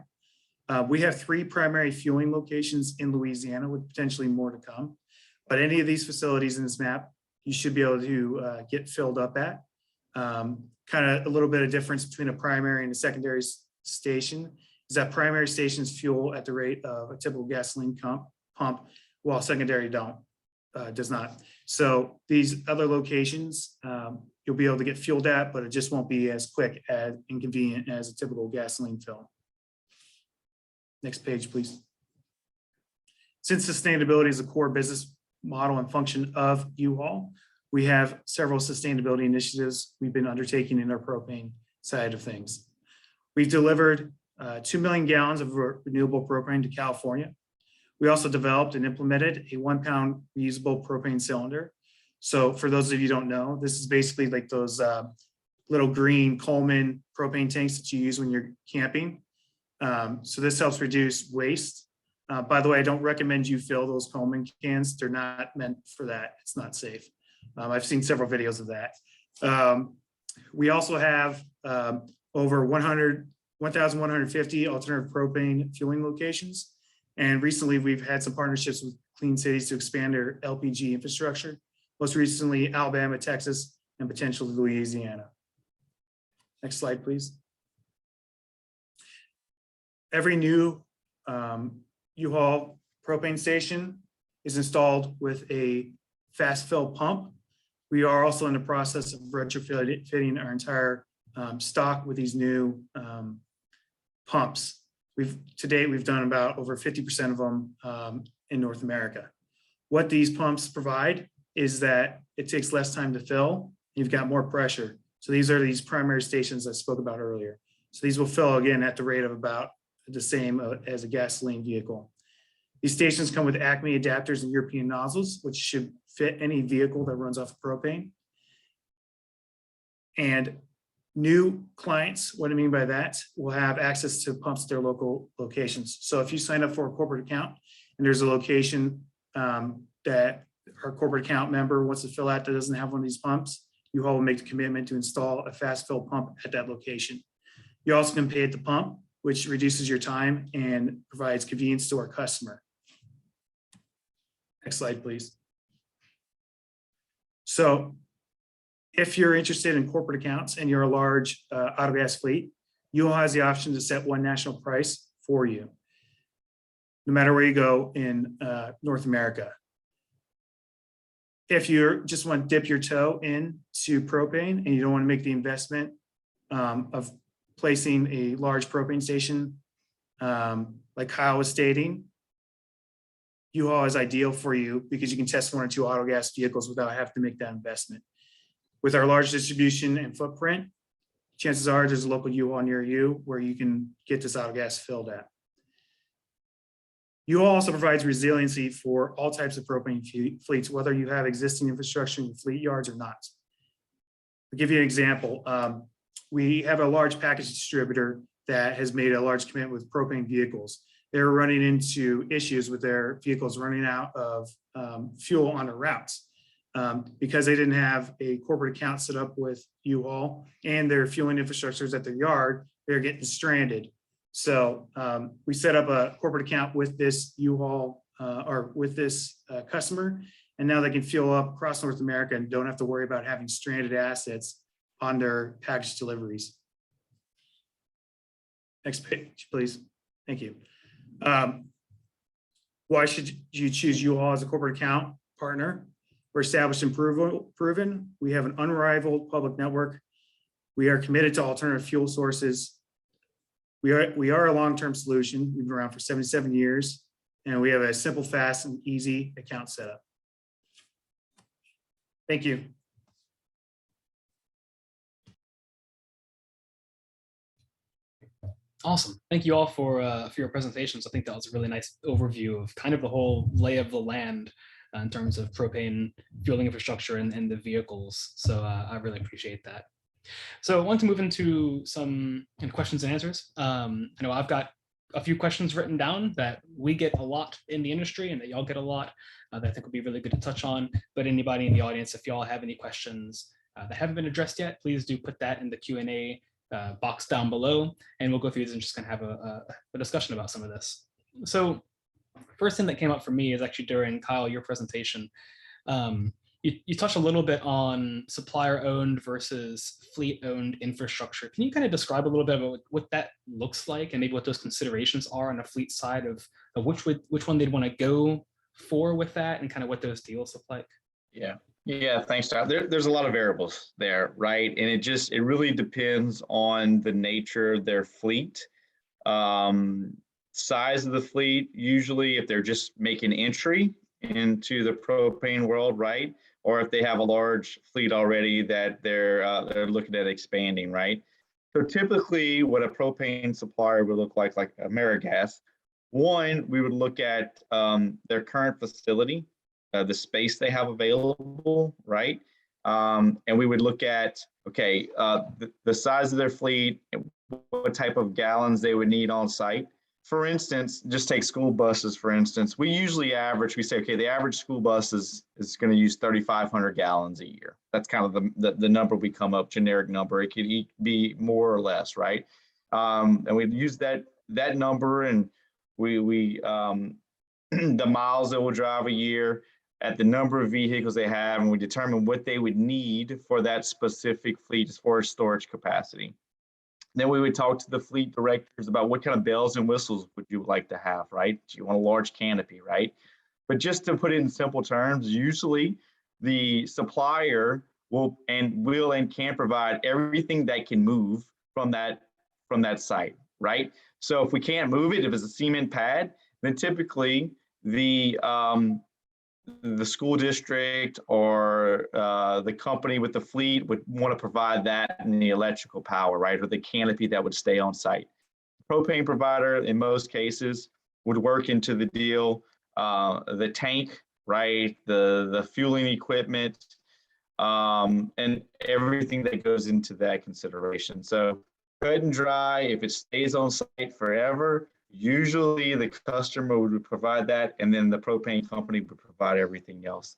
We have 3 primary fueling locations in Louisiana, with potentially more to come. But any of these facilities in this map, you should be able to get filled up at. Kind of a little bit of difference between a primary and a secondary station is that primary stations fuel at the rate of a typical gasoline pump, while secondary does not. So these other locations, you'll be able to get fueled at, but it just won't be as quick and convenient as a typical gasoline fill. Next page, please. Since sustainability is a core business model and function of UHaul, we have several sustainability initiatives we've been undertaking in our propane side of things. We've delivered 2 million gallons of renewable propane to California. We also developed and implemented a 1 pound reusable propane cylinder. So for those of you who don't know, this is basically like those little green Coleman propane tanks that you use when you're camping. So this helps reduce waste. By the way, I don't recommend you fill those Coleman cans. They're not meant for that. It's not safe. I've seen several videos of that. We also have over 1,150 alternative propane fueling locations. And recently we've had some partnerships with clean cities to expand their LPG infrastructure. Most recently, Alabama, Texas, and potentially Louisiana. Next slide, please. Every new UHaul propane station is installed with a fast fill pump. We are also in the process of retrofitting our entire stock with these new pumps. To date, we've done about over 50% of them in North America. What these pumps provide is that it takes less time to fill. You've got more pressure. So these are these primary stations I spoke about earlier. So these will fill again at the rate of about the same as a gasoline vehicle. These stations come with Acme adapters and European nozzles, which should fit any vehicle that runs off of propane. And new clients, what I mean by that, will have access to pumps at their local locations. So if you sign up for a corporate account and there's a location that our corporate account member wants to fill out that doesn't have one of these pumps, UHaul will make the commitment to install a fast fill pump at that location. You also can pay at the pump, which reduces your time and provides convenience to our customer. Next slide, please. So if you're interested in corporate accounts and you're a large autogas fleet, UHaul has the option to set one national price for you, no matter where you go in North America. If you just want to dip your toe into propane and you don't want to make the investment of placing a large propane station, like Kyle was stating, UHaul is ideal for you because you can test 1 or 2 autogas vehicles without having to make that investment. With our large distribution and footprint, chances are there's a local UHaul near you where you can get this autogas filled at. UHaul also provides resiliency for all types of propane fleets, whether you have existing infrastructure in your fleet yards or not. I'll give you an example. We have a large package distributor that has made a large commitment with propane vehicles. They're running into issues with their vehicles running out of fuel on their routes. Because they didn't have a corporate account set up with UHaul and their fueling infrastructures at their yard, they're getting stranded. So we set up a corporate account with this UHaul or with this customer, and now they can fuel up across North America and don't have to worry about having stranded assets on their package deliveries. Next page, please. Thank you. Why should you choose UHaul as a corporate account partner? We're established and proven. We have an unrivaled public network. We are committed to alternative fuel sources. We are a long-term solution. We've been around for 77 years, and we have a simple, fast, and easy account setup. Thank you. Awesome. Thank you all for your presentations. I think that was a really nice overview of kind of the whole lay of the land in terms of propane fueling infrastructure and the vehicles. So I really appreciate that. So I want to move into some questions and answers. I know I've got a few questions written down that we get a lot in the industry and that y'all get a lot that I think would be really good to touch on. But anybody in the audience, if y'all have any questions that haven't been addressed yet, please do put that in the Q&A box down below, and we'll go through these and just kind of have a discussion about some of this. So first thing that came up for me is actually during, Kyle, your presentation. You touched a little bit on supplier-owned versus fleet-owned infrastructure. Can you kind of describe a little bit about what that looks like and maybe what those considerations are on the fleet side of which one they'd want to go for with that, and kind of what those deals look like? Yeah, thanks, Tyler. There's a lot of variables there, right? And it really depends on the nature of their fleet. Size of the fleet, usually if they're just making entry into the propane world, right? Or if they have a large fleet already that they're looking at expanding, right? So typically what a propane supplier would look like AmeriGas, one, we would look at their current facility, the space they have available, right? And we would look at, okay, the size of their fleet, what type of gallons they would need on site. For instance, just take school buses, for instance. We usually average, we say, okay, the average school bus is going to use 3,500 gallons a year. That's kind of the number we come up, generic number. It could be more or less, right? And we'd use that number, and we the miles that will drive a year at the number of vehicles they have, and we determine what they would need for that specific fleet as far as storage capacity. Then we would talk to the fleet directors about what kind of bells and whistles would you like to have, right? Do you want a large canopy, right? But just to put it in simple terms, usually the supplier will and can provide everything that can move from that site, right? So if we can't move it, if it's a cement pad, then typically the school district or the company with the fleet would want to provide that and the electrical power, right? Or the canopy that would stay on site. Propane provider, in most cases, would work into the deal, the tank, right? The fueling equipment, and everything that goes into that consideration. So cut and dry, if it stays on site forever, usually the customer would provide that, and then the propane company would provide everything else.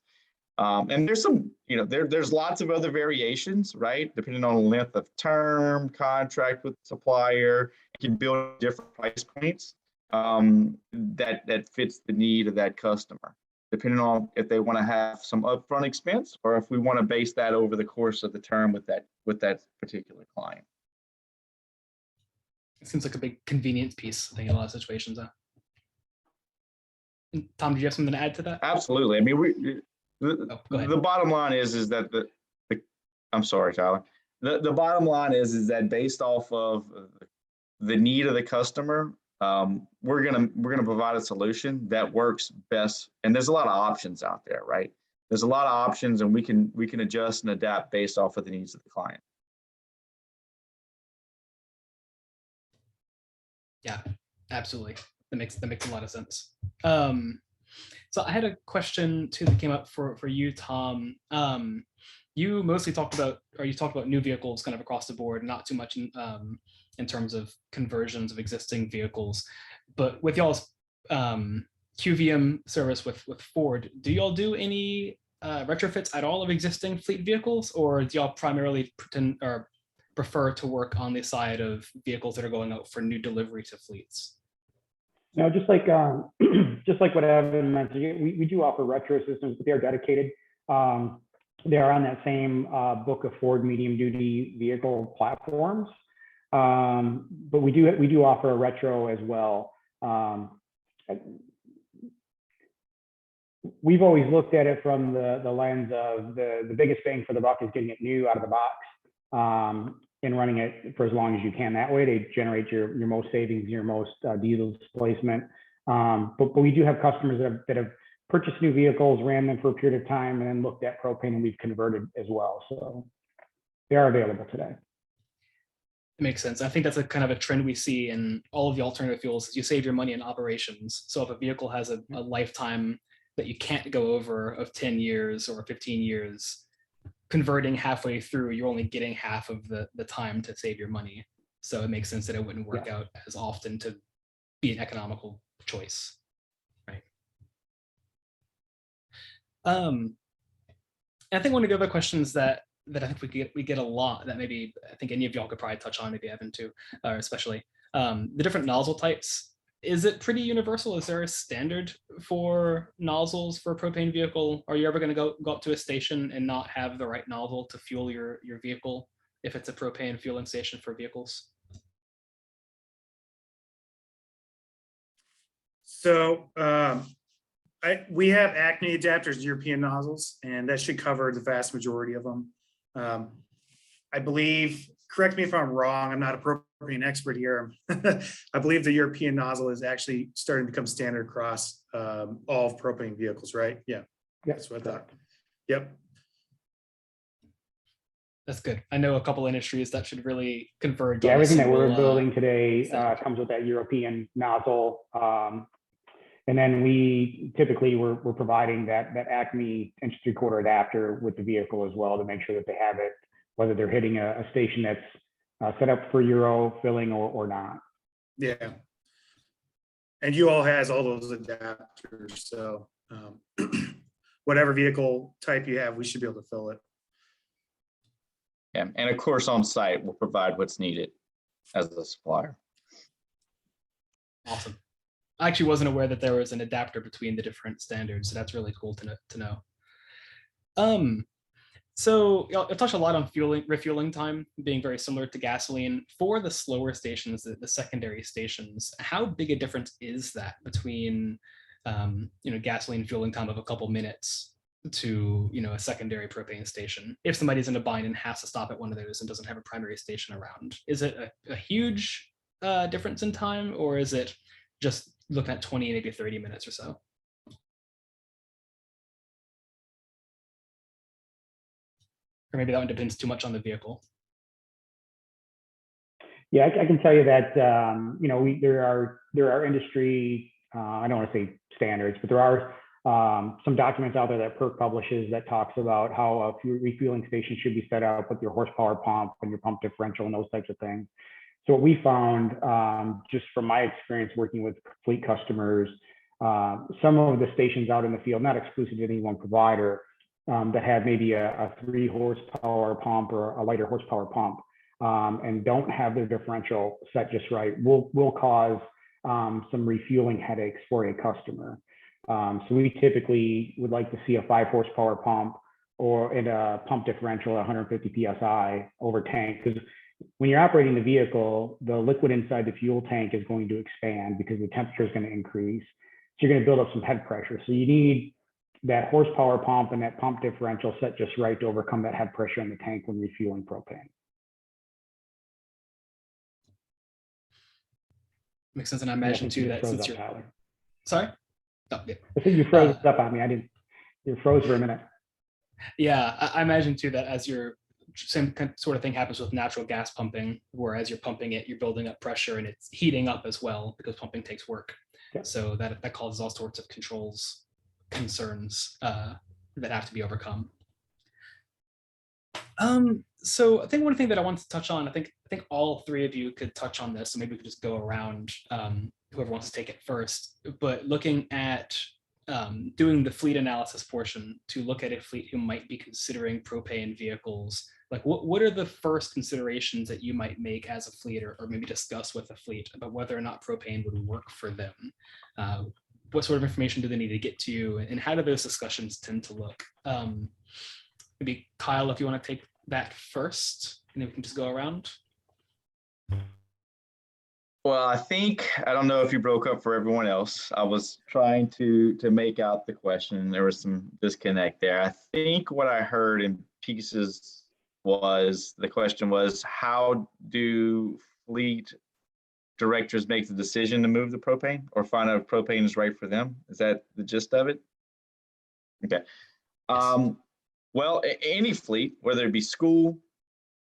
And there's some, there's lots of other variations, right? Depending on the length of term, contract with the supplier, you can build different price points that fits the need of that customer, depending on if they want to have some upfront expense or if we want to base that over the course of the term with that particular client. It seems like a big convenience piece, I think, in a lot of situations. Tom, do you have something to add to that? Absolutely. I mean, the bottom line is that I'm sorry, Tyler. The bottom line is that based off of the need of the customer, we're gonna provide a solution that works best. And there's a lot of options out there, right? There's a lot of options, and we can adjust and adapt based off of the needs of the client. Yeah, absolutely. That makes a lot of sense. So I had a question too that came up for you, Tom. You mostly talked about new vehicles kind of across the board, not too much in terms of conversions of existing vehicles. But with y'all's QVM service with Ford, do y'all do any retrofits at all of existing fleet vehicles, or do y'all primarily prefer to work on the side of vehicles that are going out for new delivery to fleets? No, just like what Evan mentioned, we do offer retro systems, but they are dedicated. They are on that same book of Ford medium duty vehicle platforms. But we do offer a retro as well. We've always looked at it from the lens of the biggest bang for the buck is getting it new out of the box. And running it for as long as you can. That way they generate your most savings, your most diesel displacement. But we do have customers that have purchased new vehicles, ran them for a period of time, and then looked at propane, and we've converted as well. So they are available today. It makes sense. I think that's a kind of a trend we see in all of the alternative fuels. Is you save your money in operations. So if a vehicle has a lifetime that you can't go over of 10 years or 15 years, converting halfway through, you're only getting half of the time to save your money. So it makes sense that it wouldn't work out as often to be an economical choice, right? I think one of the other questions that I think we get a lot, that maybe I think any of y'all could probably touch on, maybe Evan too, or especially the different nozzle types. Is it pretty universal? Is there a standard for nozzles for a propane vehicle? Are you ever going to go up to a station and not have the right nozzle to fuel your vehicle if it's a propane fueling station for vehicles? So we have Acme adapters, European nozzles, and that should cover the vast majority of them. I believe, correct me if I'm wrong, I'm not a propane expert here. I believe the European nozzle is actually starting to become standard across all of propane vehicles, right? Yeah, that's what I thought. Yep. That's good. I know a couple industries that should really converge. Yeah, everything that we're building today comes with that European nozzle. And then we typically we're providing that Acme 1.75" adapter with the vehicle as well to make sure that they have it, whether they're hitting a station that's set up for Euro filling or not. Yeah. And UHaul has all those adapters. So whatever vehicle type you have, we should be able to fill it. Yeah, and of course on site we'll provide what's needed as a supplier. Awesome. I actually wasn't aware that there was an adapter between the different standards, so that's really cool to know. So I'll touch a lot on refueling time being very similar to gasoline. For the slower stations, the secondary stations, how big a difference is that between gasoline fueling time of a couple minutes to a secondary propane station? If somebody's in a bind and has to stop at one of those and doesn't have a primary station around, is it a huge difference in time, or is it just looking at 20, maybe 30 minutes or so? Or maybe that one depends too much on the vehicle. Yeah, I can tell you that there are industry I don't want to say standards, but there are some documents out there that PERC publishes that talks about how a refueling station should be set up with your horsepower pump and your pump differential and those types of things. So what we found, just from my experience working with fleet customers, some of the stations out in the field, not exclusive to any one provider, that have maybe a 3 horsepower pump or a lighter horsepower pump, and don't have their differential set just right, will cause some refueling headaches for a customer. So we typically would like to see a 5 horsepower pump or in a pump differential at 150 PSI over tank, because when you're operating the vehicle, the liquid inside the fuel tank is going to expand because the temperature is going to increase. So you're going to build up some head pressure. So you need that horsepower pump and that pump differential set just right to overcome that head pressure in the tank when refueling propane. Makes sense. And I imagine too that since you're Tyler. Sorry? Oh, yeah. I think you froze up on me. You froze for a minute. Yeah, I imagine too that as your same sort of thing happens with natural gas pumping, where as you're pumping it, you're building up pressure and it's heating up as well because pumping takes work. Yeah. So that causes all sorts of concerns that have to be overcome. So I think one thing that I wanted to touch on, I think all 3 of you could touch on this, so maybe we could just go around, whoever wants to take it first, but looking at doing the fleet analysis portion to look at a fleet who might be considering propane vehicles. Like what are the first considerations that you might make as a fleet, or maybe discuss with a fleet about whether or not propane would work for them? What sort of information do they need to get to you, and how do those discussions tend to look? Maybe Kyle, if you want to take that first, and then we can just go around. Well, I don't know if you broke up for everyone else. I was trying to make out the question. There was some disconnect there. I think what I heard in pieces was, the question was, how do fleet directors make the decision to move the propane or find out if propane is right for them? Is that the gist of it? Okay. Yes. Well, any fleet, whether it be school,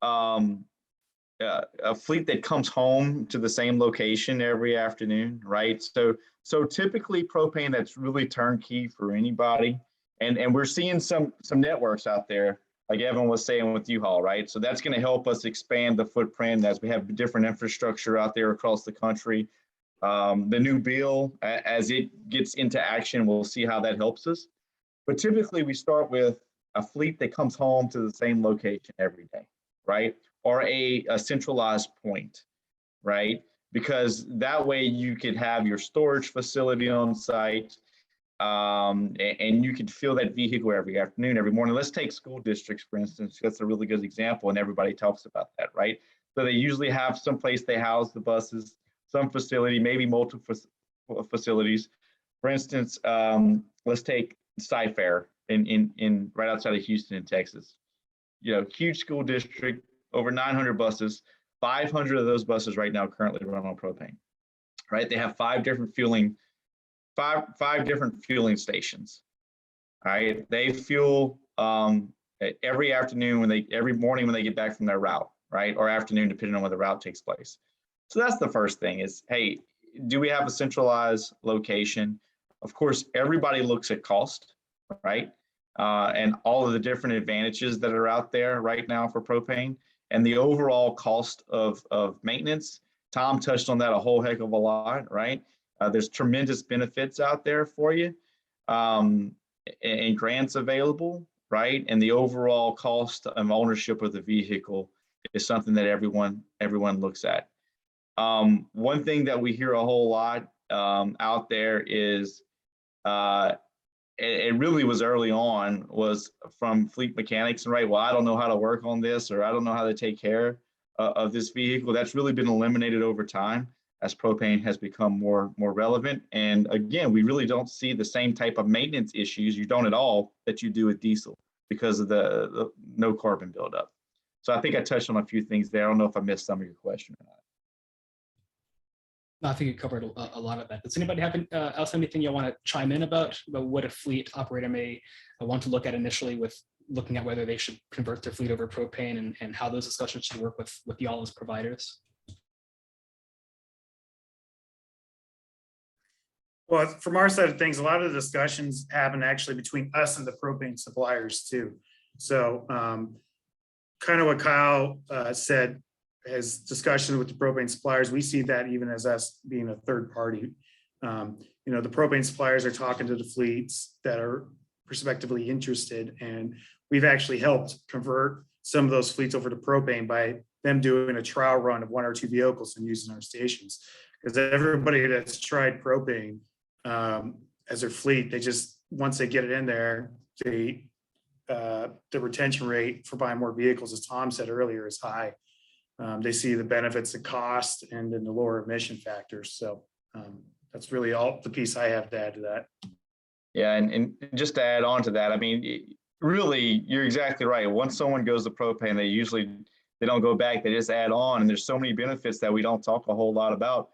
a fleet that comes home to the same location every afternoon, right? So So typically propane, that's really turnkey for anybody. And we're seeing some networks out there, like Evan was saying with UHaul, right? So that's going to help us expand the footprint as we have different infrastructure out there across the country. The new bill, as it gets into action, we'll see how that helps us. But typically we start with a fleet that comes home to the same location every day, right? Or a centralized point, right? Because that way you could have your storage facility on site, and you could fill that vehicle every afternoon, every morning. Let's take school districts, for instance. That's a really good example, and everybody talks about that, right? So they usually have some place they house the buses, some facility, maybe multiple facilities. For instance, let's take Sci-Fair in right outside of Houston in Texas. You know, huge school district, over 900 buses. 500 of those buses right now currently run on propane, right? They have five different fueling stations. All right, they fuel every afternoon every morning when they get back from their route, right? Or afternoon, depending on where the route takes place. So that's the first thing is, hey, do we have a centralized location? Of course, everybody looks at cost, right? And all of the different advantages that are out there right now for propane and the overall cost of maintenance. Tom touched on that a whole heck of a lot, right? There's tremendous benefits out there for you, and grants available, right? And the overall cost of ownership of the vehicle is something that everyone looks at. One thing that we hear a whole lot out there is, it really was early on, was from fleet mechanics, and right, well, I don't know how to work on this, or I don't know how to take care of this vehicle. That's really been eliminated over time as propane has become more relevant. And again, we really don't see the same type of maintenance issues, you don't at all, that you do with diesel because of the no carbon buildup. So I think I touched on a few things there. I don't know if I missed some of your question or not. No, I think you covered a lot of that. Does anybody have else anything you want to chime in about what a fleet operator may want to look at initially with looking at whether they should convert their fleet over propane and how those discussions should work with y'all as providers? Well, from our side of things, a lot of the discussions happen actually between us and the propane suppliers too. So kind of what Kyle said, as discussion with the propane suppliers, we see that even as us being a third party. You know, the propane suppliers are talking to the fleets that are prospectively interested, and we've actually helped convert some of those fleets over to propane by them doing a trial run of 1 or 2 vehicles and using our stations. Because everybody that's tried propane as their fleet, they just, once they get it in there, the retention rate for buying more vehicles, as Tom said earlier, is high. They see the benefits, the cost, and then the lower emission factors. So that's really all the piece I have to add to that. Yeah, and just to add on to that, I mean, really, you're exactly right. Once someone goes to propane, they don't go back, they just add on. And there's so many benefits that we don't talk a whole lot about,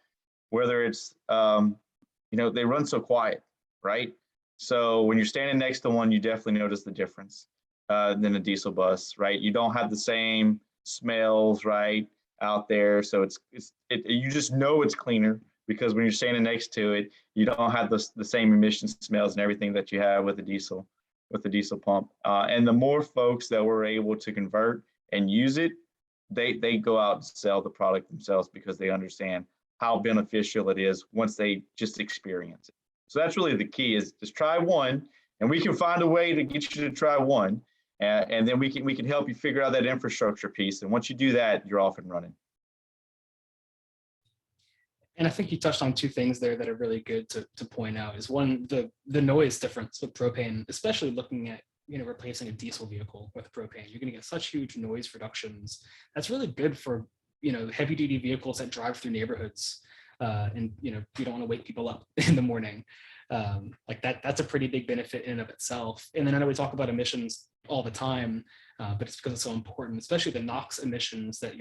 whether it's, you know, they run so quiet, right? So when you're standing next to one, you definitely notice the difference than a diesel bus, right? You don't have the same smells, right, out there. So you just know it's cleaner because when you're standing next to it, you don't have the same emission smells and everything that you have with the diesel pump. And the more folks that we're able to convert and use it, they go out and sell the product themselves because they understand how beneficial it is once they just experience it. So that's really the key, is just try one, and we can find a way to get you to try one, and then we can help you figure out that infrastructure piece. And once you do that, you're off and running. And I think you touched on 2 things there that are really good to point out. Is one, the noise difference with propane, especially looking at, you know, replacing a diesel vehicle with propane. You're going to get such huge noise reductions. That's really good for, you know, heavy duty vehicles that drive through neighborhoods, and, you know, you don't want to wake people up in the morning. Like that's a pretty big benefit in and of itself. And then I know we talk about emissions all the time, but it's because it's so important, especially the NOx emissions that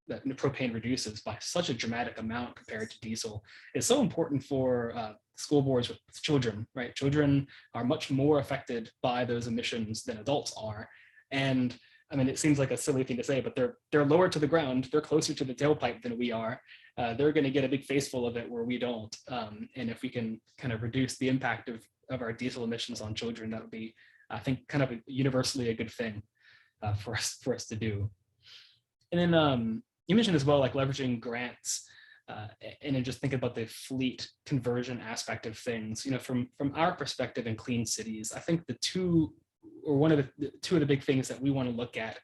that propane reduces by such a dramatic amount compared to diesel. It's so important for school boards with children, right? Children are much more affected by those emissions than adults are. And I mean, it seems like a silly thing to say, but they're lower to the ground. They're closer to the tailpipe than we are. they're going to get a big face full of it where we don't. And if we can kind of reduce the impact of our diesel emissions on children, that would be, I think, kind of universally a good thing for us to do. And then you mentioned as well, like leveraging grants, and then just thinking about the fleet conversion aspect of things. You know, from our perspective in clean cities, I think one of the big things that we want to look at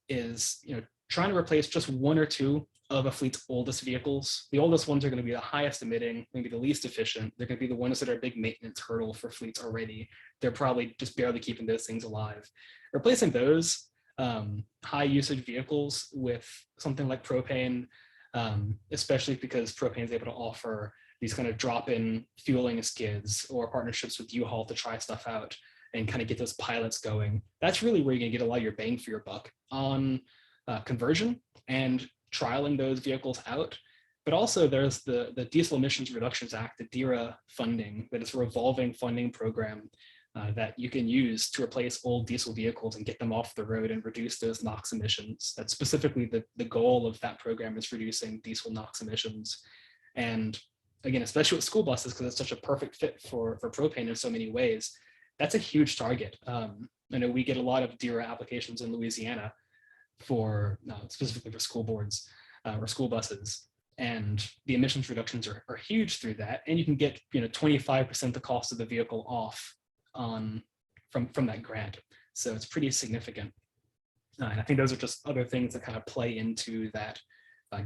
is, you know, trying to replace just one or two of a fleet's oldest vehicles. The oldest ones are going to be the highest emitting, maybe the least efficient. They're going to be the ones that are a big maintenance hurdle for fleets already. They're probably just barely keeping those things alive. Replacing those high usage vehicles with something like propane, especially because propane is able to offer these kind of drop-in fueling skids or partnerships with UHaul to try stuff out and kind of get those pilots going. That's really where you're going to get a lot of your bang for your buck on conversion and trialing those vehicles out. But also there's the Diesel Emissions Reductions Act, the DERA funding, that is a revolving funding program that you can use to replace old diesel vehicles and get them off the road and reduce those NOx emissions. That's specifically the goal of that program, is reducing diesel NOx emissions. And again, especially with school buses, because it's such a perfect fit for propane in so many ways, that's a huge target. I know we get a lot of DERA applications in Louisiana for specifically for school boards or school buses, and the emissions reductions are huge through that. And you can get 25% the cost of the vehicle off from that grant, so it's pretty significant. And I think those are just other things that kind of play into that,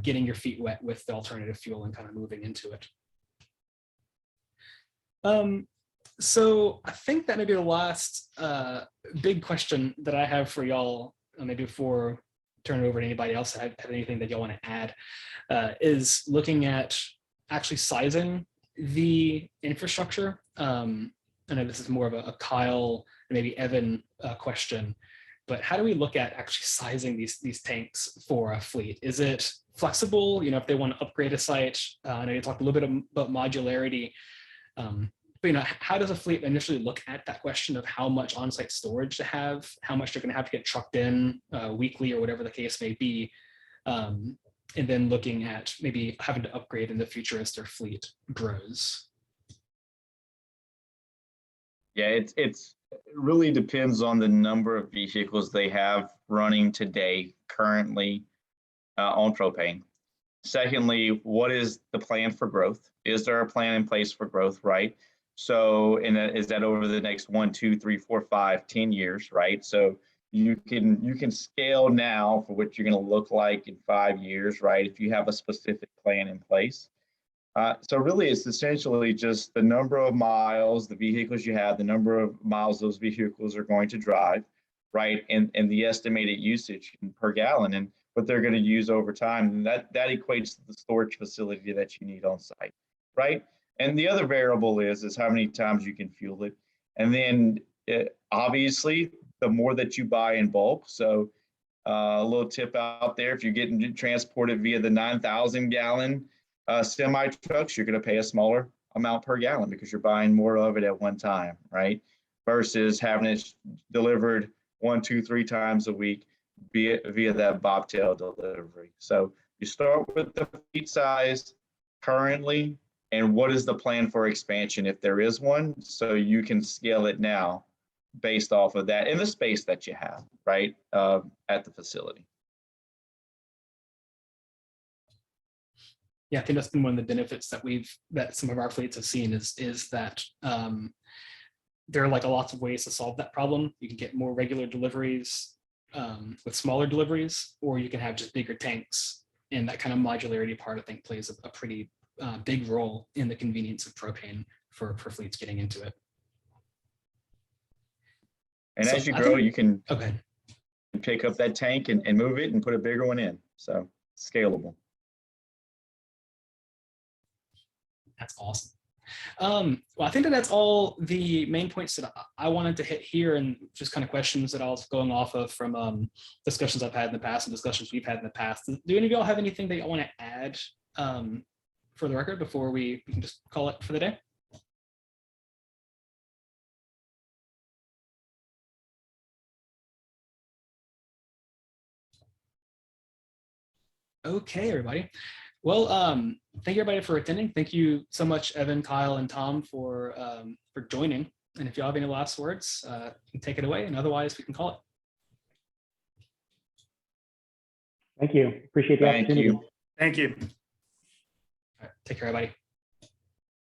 getting your feet wet with the alternative fuel and kind of moving into it. So I think that may be the last big question that I have for y'all, maybe before turn it over to anybody else that have anything that y'all want to add, is looking at actually sizing the infrastructure. I know this is more of a Kyle and maybe Evan question, but how do we look at actually sizing these tanks for a fleet? Is it flexible? You know, if they want to upgrade a site, I know you talked a little bit about modularity, but how does a fleet initially look at that question of how much on-site storage to have, how much they're going to have to get trucked in weekly or whatever the case may be, and then looking at maybe having to upgrade in the future as their fleet grows? Yeah, it really depends on the number of vehicles they have running today currently on propane. Secondly, what is the plan for growth? Is there a plan in place for growth, right? So, is that over the next 1, 2, 3, 4, 5, 10 years, right? So you can scale now for what you're going to look like in 5 years, right? If you have a specific plan in place. So really, it's essentially just the number of miles, the vehicles you have, the number of miles those vehicles are going to drive, right? And the estimated usage per gallon and what they're going to use over time. And that equates to the storage facility that you need on site, right? And the other variable is how many times you can fuel it. And then obviously, the more that you buy in bulk. So a little tip out there, if you're getting transported via the 9,000 gallon semi trucks, you're going to pay a smaller amount per gallon because you're buying more of it at one time, right? Versus having it delivered 1, 2, 3 times a week via that bobtail delivery. So you start with the fleet size currently, and what is the plan for expansion if there is one, so you can scale it now based off of that in the space that you have, right, at the facility. Yeah, I think that's been one of the benefits that some of our fleets have seen is that there are like lots of ways to solve that problem. You can get more regular deliveries with smaller deliveries, or you can have just bigger tanks. And that kind of modularity part, I think, plays a pretty big role in the convenience of propane for fleets getting into it. And so as you grow, you can okay, pick up that tank and move it and put a bigger one in. So scalable. That's awesome. Well, I think that's all the main points that I wanted to hit here, and just kind of questions that I was going off of from discussions I've had in the past and discussions we've had in the past. Do any of y'all have anything that you want to add for the record before we can just call it for the day? Okay, everybody. Well, thank you everybody for attending. Thank you so much, Evan, Kyle, and Tom for joining. And if you have any last words, you can take it away. And otherwise, we can call it. Thank you. Appreciate the Thank opportunity. you. Thank you. All right, take care, everybody.